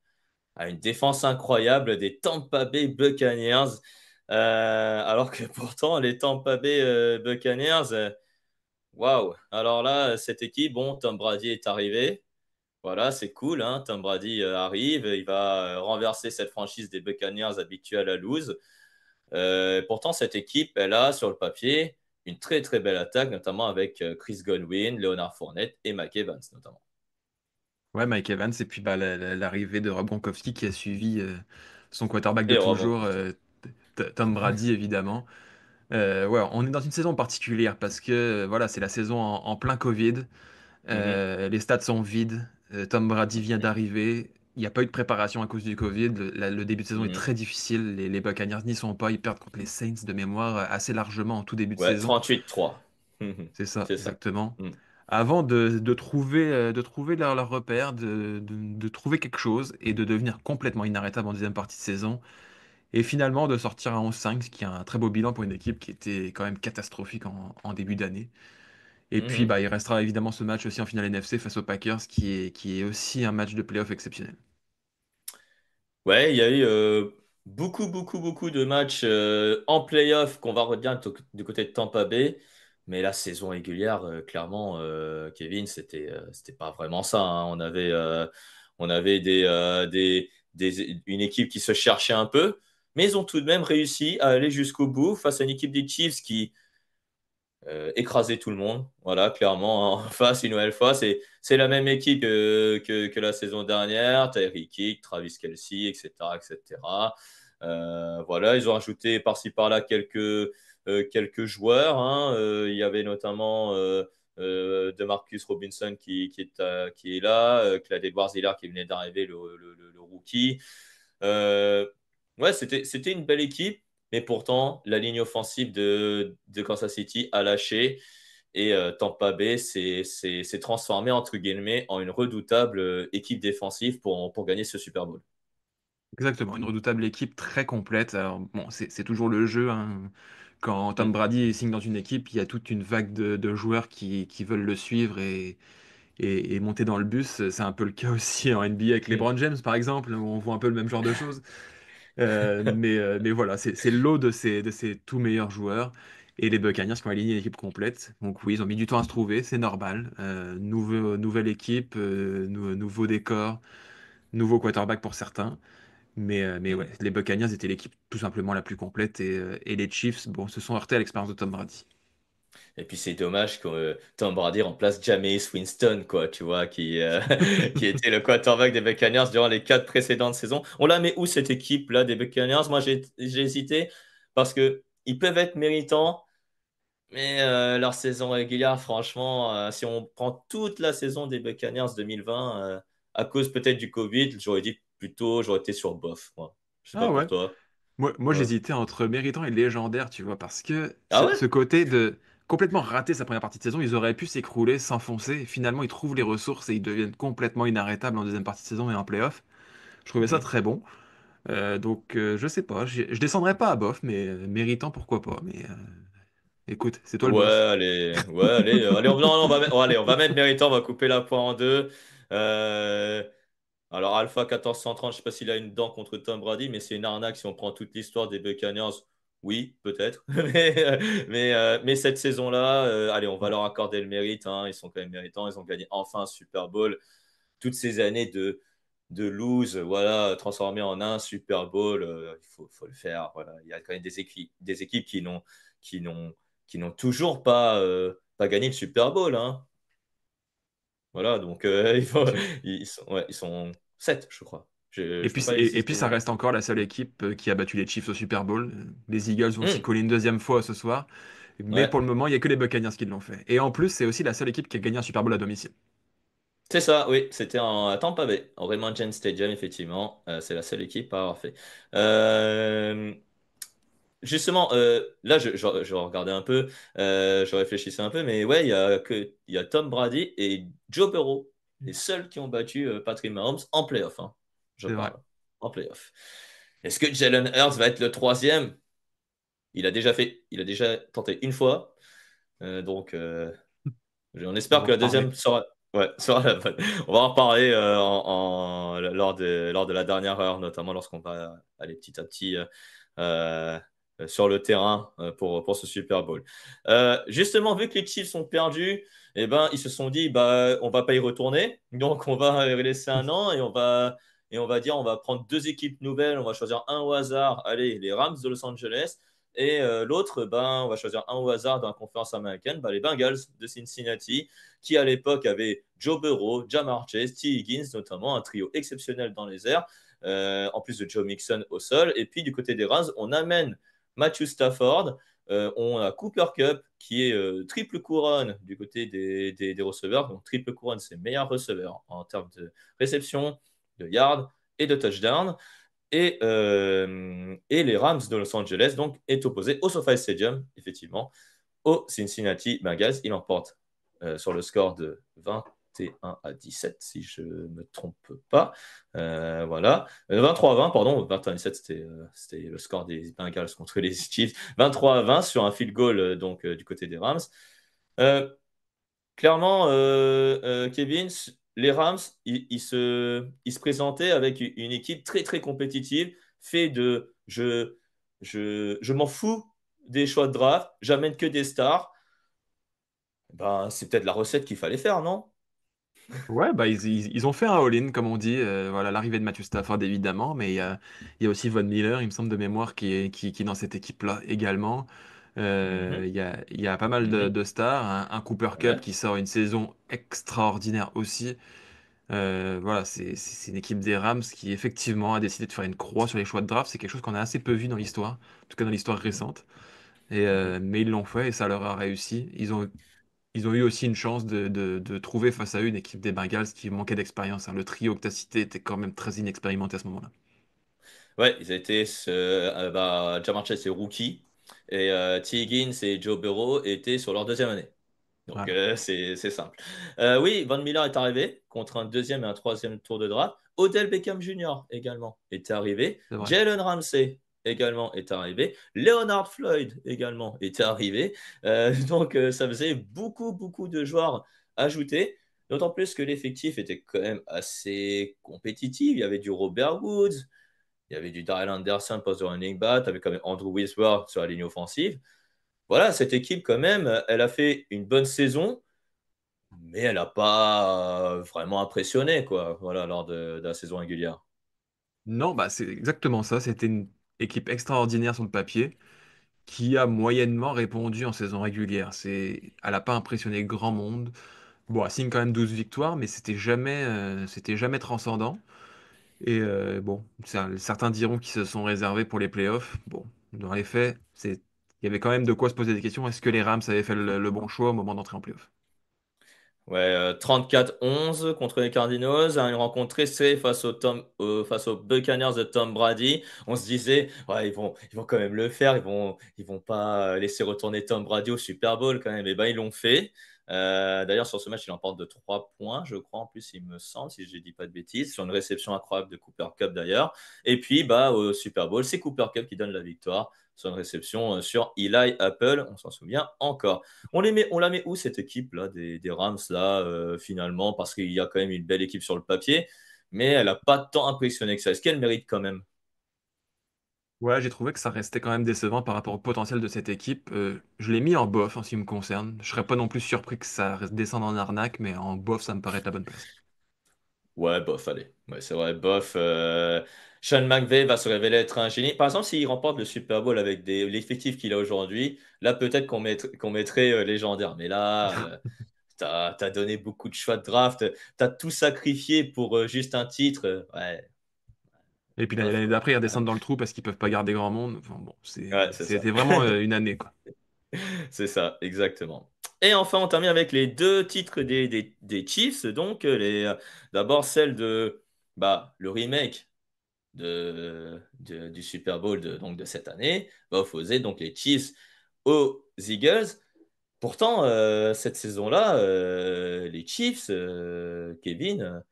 défense incroyable des Tampa Bay Buccaneers. Alors que pourtant, les Tampa Bay Buccaneers, waouh! Alors là, cette équipe, bon, Tom Brady est arrivé. Voilà, c'est cool, hein. Tom Brady arrive, il va renverser cette franchise des Buccaneers habituelle à lose. Pourtant, cette équipe, elle a sur le papier une très très belle attaque, notamment avec Chris Godwin, Leonard Fournette et Mike Evans, notamment. Ouais, Mike Evans, et puis bah, l'arrivée de Rob Gronkowski qui a suivi son quarterback de Et Rob toujours, Gronkowski. Tom Brady, évidemment. Ouais, on est dans une saison particulière parce que voilà, c'est la saison en plein Covid. Mhm. Les stades sont vides. Tom Brady vient Mhm. d'arriver. Il n'y a pas eu de préparation à cause du Covid. Le début de saison est Mhm. très difficile. Les Buccaneers n'y sont pas. Ils perdent contre les Saints de mémoire assez largement en tout début de Ouais, saison. 38-3. Mhm. C'est ça, C'est ça. exactement. Mhm. Avant de trouver leur repère, de trouver quelque chose et de devenir complètement inarrêtable en deuxième partie de saison. Et finalement de sortir un 11-5, ce qui est un très beau bilan pour une équipe qui était quand même catastrophique en début d'année. Et puis Mhm. bah, il restera évidemment ce match aussi en finale NFC face aux Packers, qui est aussi un match de playoff exceptionnel. Ouais, il y a eu beaucoup, beaucoup, beaucoup de matchs en playoff qu'on va retenir du côté de Tampa Bay. Mais la saison régulière, clairement, Kevin, c'était pas vraiment ça, hein. On avait une équipe qui se cherchait un peu, mais ils ont tout de même réussi à aller jusqu'au bout face à une équipe des Chiefs qui écraser tout le monde. Voilà, clairement, en face, une nouvelle fois, c'est la même équipe que la saison dernière. Tyreek Hill, Travis Kelce, etc., etc. Voilà, ils ont ajouté par-ci par-là quelques joueurs, hein. Il y avait notamment DeMarcus Robinson qui est là, Clyde Edwards-Helaire qui venait d'arriver, le rookie. Euh, ouais, c'était une belle équipe. Mais pourtant, la ligne offensive de Kansas City a lâché et Tampa Bay s'est transformé, entre guillemets, en une redoutable équipe défensive pour gagner ce Super Bowl. Exactement, une redoutable équipe très complète. Alors, bon, c'est toujours le jeu, hein. Quand Tom Mm, Brady signe dans une équipe, il y a toute une vague de joueurs qui veulent le suivre et monter dans le bus. C'est un peu le cas aussi en NBA avec mm. LeBron James, par exemple, où on voit un peu le même genre de choses. Mais voilà, c'est le lot de ces tout meilleurs joueurs. Et les Buccaneers qui ont aligné l'équipe complète. Donc oui, ils ont mis du temps à se trouver, c'est normal. Nouvelle équipe, nouveau décor, nouveau quarterback pour certains. Mais ouais, Mm. les Buccaneers étaient l'équipe tout simplement la plus complète et les Chiefs, bon, se sont heurtés à l'expérience de Tom Brady. Et puis c'est dommage que Tom Brady remplace Jameis Winston, quoi, tu vois, qui était le quarterback des Buccaneers durant les 4 précédentes saisons. On la met où cette équipe-là des Buccaneers? Moi, j'ai hésité parce que ils peuvent être méritants. Mais leur saison régulière, franchement, si on prend toute la saison des Buccaneers 2020, à cause peut-être du Covid, j'aurais dit plutôt, j'aurais été sur bof, moi. Je sais pas Ah pour ouais. toi. Moi Ouais. j'hésitais entre méritant et légendaire, tu vois, parce que Ah ce ouais? côté de complètement rater sa première partie de saison, ils auraient pu s'écrouler, s'enfoncer, et finalement ils trouvent les ressources et ils deviennent complètement inarrêtables en deuxième partie de saison et en playoff. Je trouvais ça Mhm. très bon. Donc je sais pas, je descendrai pas à bof, mais méritant pourquoi pas. Mais écoute, c'est toi le Ouais, boss. allez, non, non, allez, on va mettre méritant, on va couper la poire en deux. Euh, Alors, Alpha 1430, je ne sais pas s'il a une dent contre Tom Brady, mais c'est une arnaque si on prend toute l'histoire des Buccaneers. Oui, peut-être. Mais cette saison-là, allez, on va Ouais. leur accorder le mérite, hein. Ils sont quand même méritants. Ils ont gagné enfin un Super Bowl. Toutes ces années de lose, voilà, transformé en un Super Bowl, il faut le faire. Voilà. Il y a quand même des équipes qui n'ont, qui n'ont toujours pas gagné le Super Bowl, hein. Voilà, donc Effectivement. ils sont 7, je crois. Je Et ne puis, peux pas les et, et six puis ça devant. reste encore la seule équipe qui a battu les Chiefs au Super Bowl. Les Eagles vont s'y Hmm, coller une deuxième fois ce soir. Mais ouais, pour le moment, il n'y a que les Buccaneers qui l'ont fait. Et en plus, c'est aussi la seule équipe qui a gagné un Super Bowl à domicile. c'est ça, oui, c'était à Tampa Bay, au Raymond James Stadium, effectivement. C'est la seule équipe à avoir fait. Euh, Justement, là, je regardais un peu, je réfléchissais un peu, mais ouais, il y a Tom Brady et Joe Burrow, les seuls qui ont battu Patrick Mahomes en playoff, hein, je C'est vrai. parle, en playoff. Est-ce que Jalen Hurts va être le troisième? Il a déjà tenté une fois, donc on On espère va en que la reparler. deuxième sera la bonne. On va en reparler lors de la dernière heure, notamment lorsqu'on va aller petit à petit euh, sur le terrain pour ce Super Bowl. Justement, vu que les Chiefs ont perdu, eh ben, ils se sont dit, bah, on va pas y retourner, donc on va y laisser un an et on va dire, on va prendre deux équipes nouvelles, on va choisir un au hasard, allez, les Rams de Los Angeles. Et l'autre, ben, on va choisir un au hasard dans la conférence américaine, ben, les Bengals de Cincinnati, qui à l'époque avaient Joe Burrow, Ja'Marr Chase, T. Higgins, notamment un trio exceptionnel dans les airs, en plus de Joe Mixon au sol. Et puis du côté des Rams, on amène Matthew Stafford, on a Cooper Cup qui est triple couronne du côté des receveurs. Donc triple couronne, c'est meilleur receveur en termes de réception, de yards et de touchdown. Et les Rams de Los Angeles donc, est opposé au SoFi Stadium, effectivement, au Cincinnati Bengals. Il emporte sur le score de 21-17, si je ne me trompe pas. Voilà. 23-20, pardon. 21-17, c'était le score des Bengals contre les Chiefs. 23-20 sur un field goal donc, du côté des Rams. Euh, Clairement, Kevin, les Rams, ils se présentaient avec une équipe très, très compétitive, fait de je m'en fous des choix de draft, j'amène que des stars. Ben, c'est peut-être la recette qu'il fallait faire, non? Ouais, bah ils ont fait un all-in, comme on dit. Voilà, l'arrivée de Matthew Stafford, évidemment, mais il y a aussi Von Miller, il me semble de mémoire, qui est dans cette équipe-là également. Mhm, Il y a pas mal de, mhm, de stars. Un Cooper Cup ouais. qui sort une saison extraordinaire aussi. Voilà, c'est une équipe des Rams qui, effectivement, a décidé de faire une croix sur les choix de draft. C'est quelque chose qu'on a assez peu vu dans l'histoire, en tout cas dans l'histoire Mhm, récente. mhm. Mais ils l'ont fait et ça leur a réussi. Ils ont eu aussi une chance de trouver face à eux une équipe des Bengals qui manquait d'expérience, hein. Le trio que tu as cité était quand même très inexpérimenté à ce moment-là. Ouais, ils étaient bah, Ja'Marr Chase est rookie et T. Higgins et Joe Burrow étaient sur leur deuxième année. Donc, Ouais, c'est simple. Oui, Von Miller est arrivé contre un deuxième et un troisième tour de draft. Odell Beckham Jr. également est arrivé. c'est vrai. Jalen Ramsey également est arrivé. Leonard Floyd également est arrivé. Donc, ça faisait beaucoup, beaucoup de joueurs ajoutés. D'autant plus que l'effectif était quand même assez compétitif. Il y avait du Robert Woods, il y avait du Darrell Anderson, poste de running back, avec quand même Andrew Whisper sur la ligne offensive. Voilà, cette équipe, quand même, elle a fait une bonne saison, mais elle n'a pas vraiment impressionné, quoi, voilà, lors de la saison régulière. Non, bah c'est exactement ça. C'était une équipe extraordinaire sur le papier qui a moyennement répondu en saison régulière. Elle n'a pas impressionné grand monde. Bon, elle signe quand même 12 victoires, mais c'était jamais transcendant. Et bon, certains diront qu'ils se sont réservés pour les playoffs. Bon, dans les faits, il y avait quand même de quoi se poser des questions. Est-ce que les Rams avaient fait le bon choix au moment d'entrer en playoff? Ouais, 34-11 contre les Cardinals, à une rencontre très serrée face aux Buccaneers de Tom Brady. On se disait, ouais, ils vont quand même le faire, ils vont pas laisser retourner Tom Brady au Super Bowl quand même. Et ben, ils l'ont fait. D'ailleurs, sur ce match, il emporte de 3 points, je crois, en plus, il me semble, si je ne dis pas de bêtises, sur une réception incroyable de Cooper Cup d'ailleurs. Et puis, bah, au Super Bowl, c'est Cooper Cup qui donne la victoire sur une réception sur Eli Apple, on s'en souvient encore. On la met où cette équipe-là des Rams là finalement parce qu'il y a quand même une belle équipe sur le papier, mais elle n'a pas tant impressionné que ça. Est-ce qu'elle mérite quand même? Ouais, j'ai trouvé que ça restait quand même décevant par rapport au potentiel de cette équipe. Je l'ai mis en bof en ce qui me concerne. Je serais pas non plus surpris que ça descende en arnaque, mais en bof, ça me paraît être la bonne place. Ouais, bof, allez. Ouais, c'est vrai, bof. Sean McVay va se révéler être un génie. Par exemple, s'il remporte le Super Bowl avec l'effectif qu'il a aujourd'hui, là peut-être qu'on mettrait légendaire. Mais là, t'as donné beaucoup de choix de draft, t'as tout sacrifié pour juste un titre. Ouais, Et puis bof l'année quoi. d'après, ils redescendent dans le trou parce qu'ils peuvent pas garder grand monde. Enfin bon, Ouais, c'est ça. c'était vraiment une année, quoi. C'est ça, exactement. Et enfin, on termine avec les deux titres des Chiefs. Donc, d'abord celle de bah, le remake du Super Bowl donc de cette année va opposer donc les Chiefs aux Eagles. Pourtant, cette saison-là, les Chiefs, Kevin,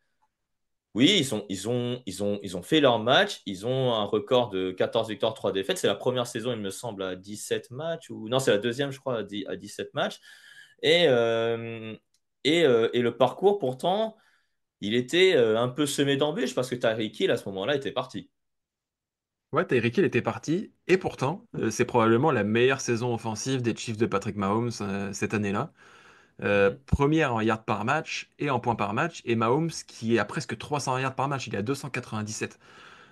oui, ils ont fait leur match. Ils ont un record de 14 victoires, 3 défaites. C'est la première saison, il me semble, à 17 matchs. Ou... Non, c'est la deuxième, je crois, à 17 matchs. Et, euh, et le parcours, pourtant, il était un peu semé d'embûches parce que Tyreek Hill, à ce moment-là, était parti. Ouais, Tyreek Hill était parti, et pourtant, c'est probablement la meilleure saison offensive des Chiefs de Patrick Mahomes cette année-là. Mhm. Première en yards par match et en points par match, et Mahomes qui est à presque 300 yards par match, il est à 297.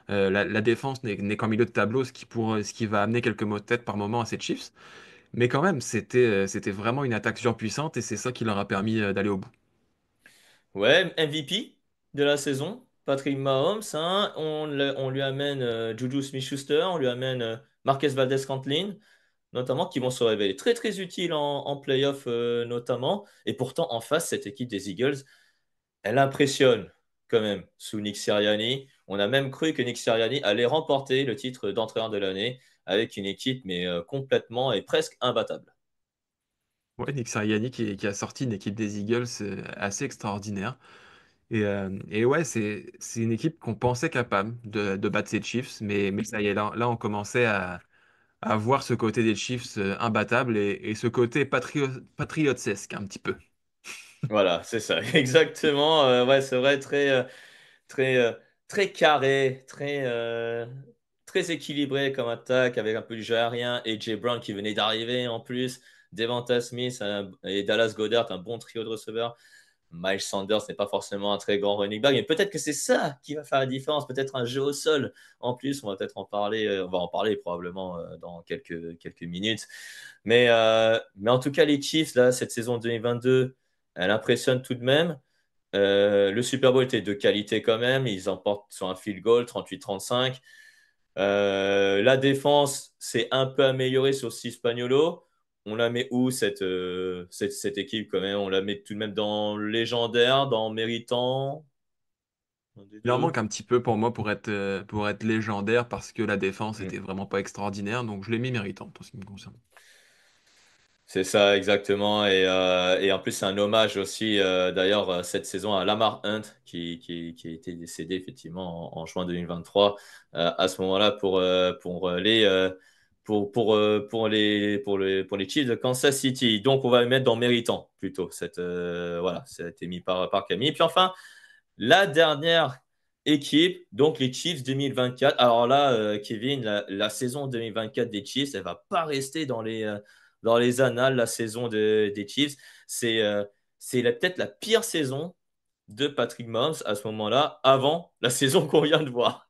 La défense n'est qu'en milieu de tableau, ce qui va amener quelques maux de tête par moment à ces Chiefs. Mais quand même, c'était vraiment une attaque surpuissante et c'est ça qui leur a permis d'aller au bout. Ouais, MVP de la saison, Patrick Mahomes, hein. On lui amène Juju Smith-Schuster, on lui amène Marquez Valdez-Scantling, notamment, qui vont se révéler très très utiles en playoff notamment. Et pourtant, en face, cette équipe des Eagles, elle impressionne quand même sous Nick Sirianni. On a même cru que Nick Sirianni allait remporter le titre d'entraîneur de l'année avec une équipe mais complètement et presque imbattable. Ouais, Nick Sirianni qui a sorti une équipe des Eagles assez extraordinaire. Et ouais, c'est une équipe qu'on pensait capable de battre ces Chiefs, mais ça y est, là on commençait à voir ce côté des Chiefs imbattable et ce côté patriotsesque un petit peu. Voilà, c'est ça, exactement. Ouais, c'est vrai, très, très carré, très équilibré comme attaque, avec un peu du jeu aérien. Et Jay Brown qui venait d'arriver en plus. Devonta Smith et Dallas Goedert, un bon trio de receveurs. Miles Sanders n'est pas forcément un très grand running back, mais peut-être que c'est ça qui va faire la différence. Peut-être un jeu au sol. En plus, on va peut-être en parler. On va en parler probablement dans quelques minutes. Mais en tout cas, les Chiefs, là, cette saison 2022, elle impressionne tout de même. Le Super Bowl était de qualité quand même. Ils emportent sur un field goal 38-35. La défense s'est un peu améliorée sur Spagnuolo. On la met où cette équipe quand même? On la met tout de même dans légendaire, dans méritant, un des Il en deux. manque un petit peu pour moi pour être légendaire parce que la défense Hmm. était vraiment pas extraordinaire, donc je l'ai mis méritant pour ce qui me concerne. C'est ça, exactement. Et en plus, c'est un hommage aussi, d'ailleurs, cette saison à Lamar Hunt, qui a été décédé effectivement en juin 2023, à ce moment-là, pour les Chiefs de Kansas City. Donc, on va le mettre dans méritant, plutôt. Voilà, ça a été mis par Camille. Et puis enfin, la dernière équipe, donc les Chiefs 2024. Alors là, Kevin, la saison 2024 des Chiefs, elle va pas rester dans les annales, la saison des Chiefs. C'est peut-être la pire saison de Patrick Mahomes à ce moment-là, avant la saison qu'on vient de voir.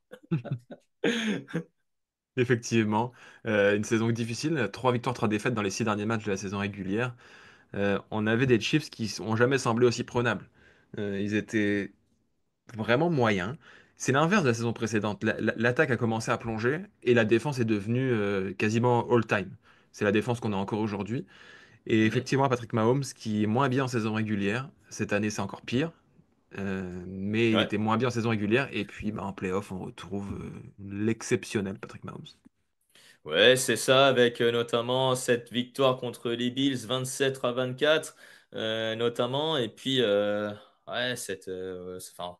Effectivement, une saison difficile, 3 victoires, 3 défaites dans les 6 derniers matchs de la saison régulière. On avait des Chiefs qui ont jamais semblé aussi prenables. Ils étaient vraiment moyens. C'est l'inverse de la saison précédente. L'attaque a commencé à plonger et la défense est devenue quasiment all-time. C'est la défense qu'on a encore aujourd'hui. Et Mhm. effectivement, Patrick Mahomes, qui est moins bien en saison régulière, cette année c'est encore pire, mais il Ouais. était moins bien en saison régulière. Et puis bah, en playoff, on retrouve l'exceptionnel Patrick Mahomes. Ouais, c'est ça, avec notamment cette victoire contre les Bills 27-24, notamment. Et puis, ouais, enfin,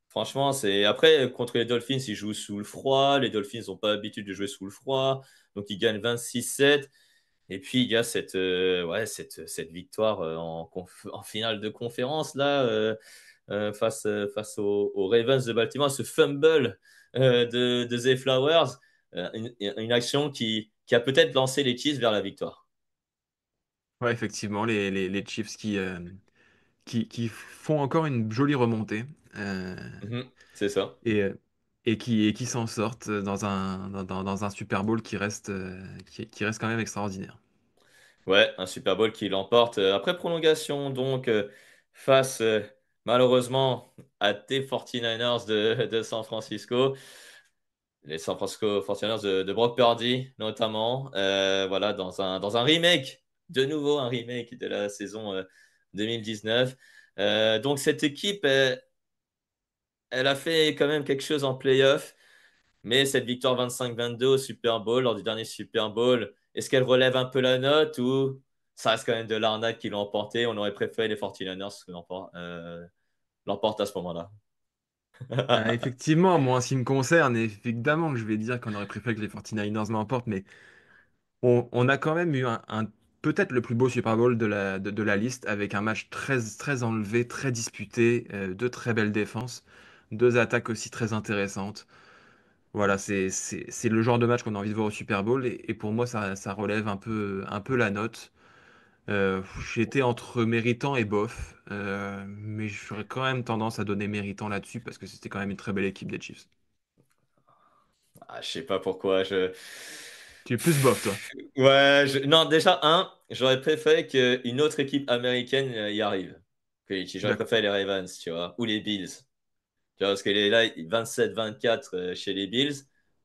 franchement, c'est. Après, contre les Dolphins, ils jouent sous le froid. Les Dolphins n'ont pas l'habitude de jouer sous le froid. Donc, ils gagnent 26-7. Et puis, il y a cette victoire en finale de conférence, là, face aux Ravens de Baltimore, ce fumble de Zay Flowers, une action qui a peut-être lancé les Chiefs vers la victoire. Ouais, effectivement, les Chiefs qui font encore une jolie remontée Mhm, c'est ça. et, euh, et qui s'en sortent dans un Super Bowl qui reste quand même extraordinaire. Ouais, un Super Bowl qui l'emporte après prolongation, donc face malheureusement à tes 49ers de San Francisco. Les San Francisco 49ers de Brock Purdy, notamment. Voilà, dans un remake, de nouveau un remake de la saison 2019. Donc, cette équipe, elle a fait quand même quelque chose en playoff, mais cette victoire 25-22 au Super Bowl, lors du dernier Super Bowl, est-ce qu'elle relève un peu la note ou ça reste quand même de l'arnaque qui l'ont emporté? On aurait préféré les 49ers l'emportent à ce moment-là. Effectivement, moi, en ce qui me concerne, évidemment que je vais dire qu'on aurait préféré que les 49ers l'emportent, mais on a quand même eu peut-être le plus beau Super Bowl de la liste, avec un match très, très enlevé, très disputé, deux très belles défenses, deux attaques aussi très intéressantes. Voilà, c'est le genre de match qu'on a envie de voir au Super Bowl, et pour moi, ça relève un peu la note. J'étais entre méritant et bof, mais j'aurais quand même tendance à donner méritant là-dessus, parce que c'était quand même une très belle équipe des Chiefs. Je sais pas pourquoi. Tu es plus bof, toi. Ouais, non, déjà, j'aurais préféré qu'une autre équipe américaine y arrive. Je suis J'aurais d'accord. préféré les Ravens, tu vois, ou les Bills. Tu vois, parce qu'il est là, 27-24 chez les Bills.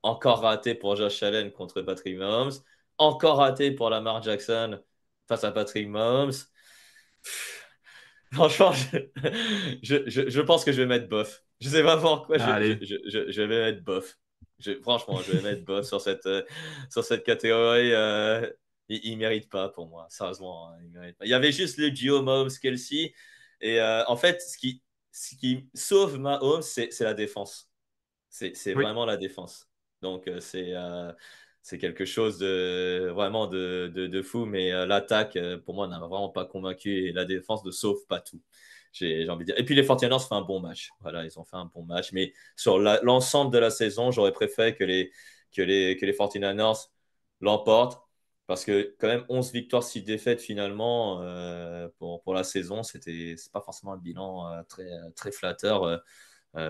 Encore raté pour Josh Allen contre Patrick Mahomes. Encore raté pour Lamar Jackson face à Patrick Mahomes. Franchement, je pense que je vais mettre bof. Je sais pas pourquoi, Allez. je vais mettre bof. Franchement, je vais mettre bof sur cette catégorie. Il mérite pas pour moi, sérieusement. Il mérite pas. Il y avait juste le duo Mahomes-Kelsey. Et en fait, ce qui sauve Mahomes, c'est la défense. C'est Oui, vraiment la défense. Donc, c'est quelque chose de vraiment de fou. Mais l'attaque, pour moi, n'a vraiment pas convaincu. Et la défense ne sauve pas tout. J'ai envie de dire. Et puis, les 49ers font un bon match. Voilà, ils ont fait un bon match. Mais sur l'ensemble de la saison, j'aurais préféré que les 49ers l'emportent. Parce que, quand même, 11 victoires, 6 défaites finalement pour la saison, c'est pas forcément un bilan très flatteur.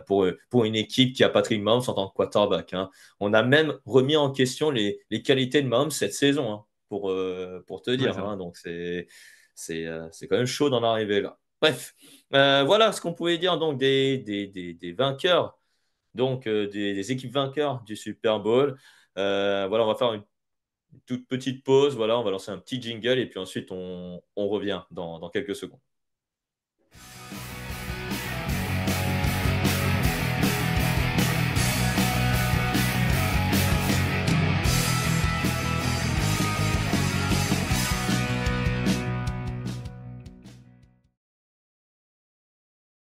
Pour une équipe qui a Patrick Mahomes en tant que quarterback. Hein. On a même remis en question les qualités de Mahomes cette saison, hein, pour te ouais, dire. c'est vrai. Hein. Donc, c'est quand même chaud d'en arriver là. Bref, voilà ce qu'on pouvait dire donc des vainqueurs, donc des équipes vainqueurs du Super Bowl. Voilà, on va faire une toute petite pause. Voilà, on va lancer un petit jingle et puis ensuite on revient dans quelques secondes.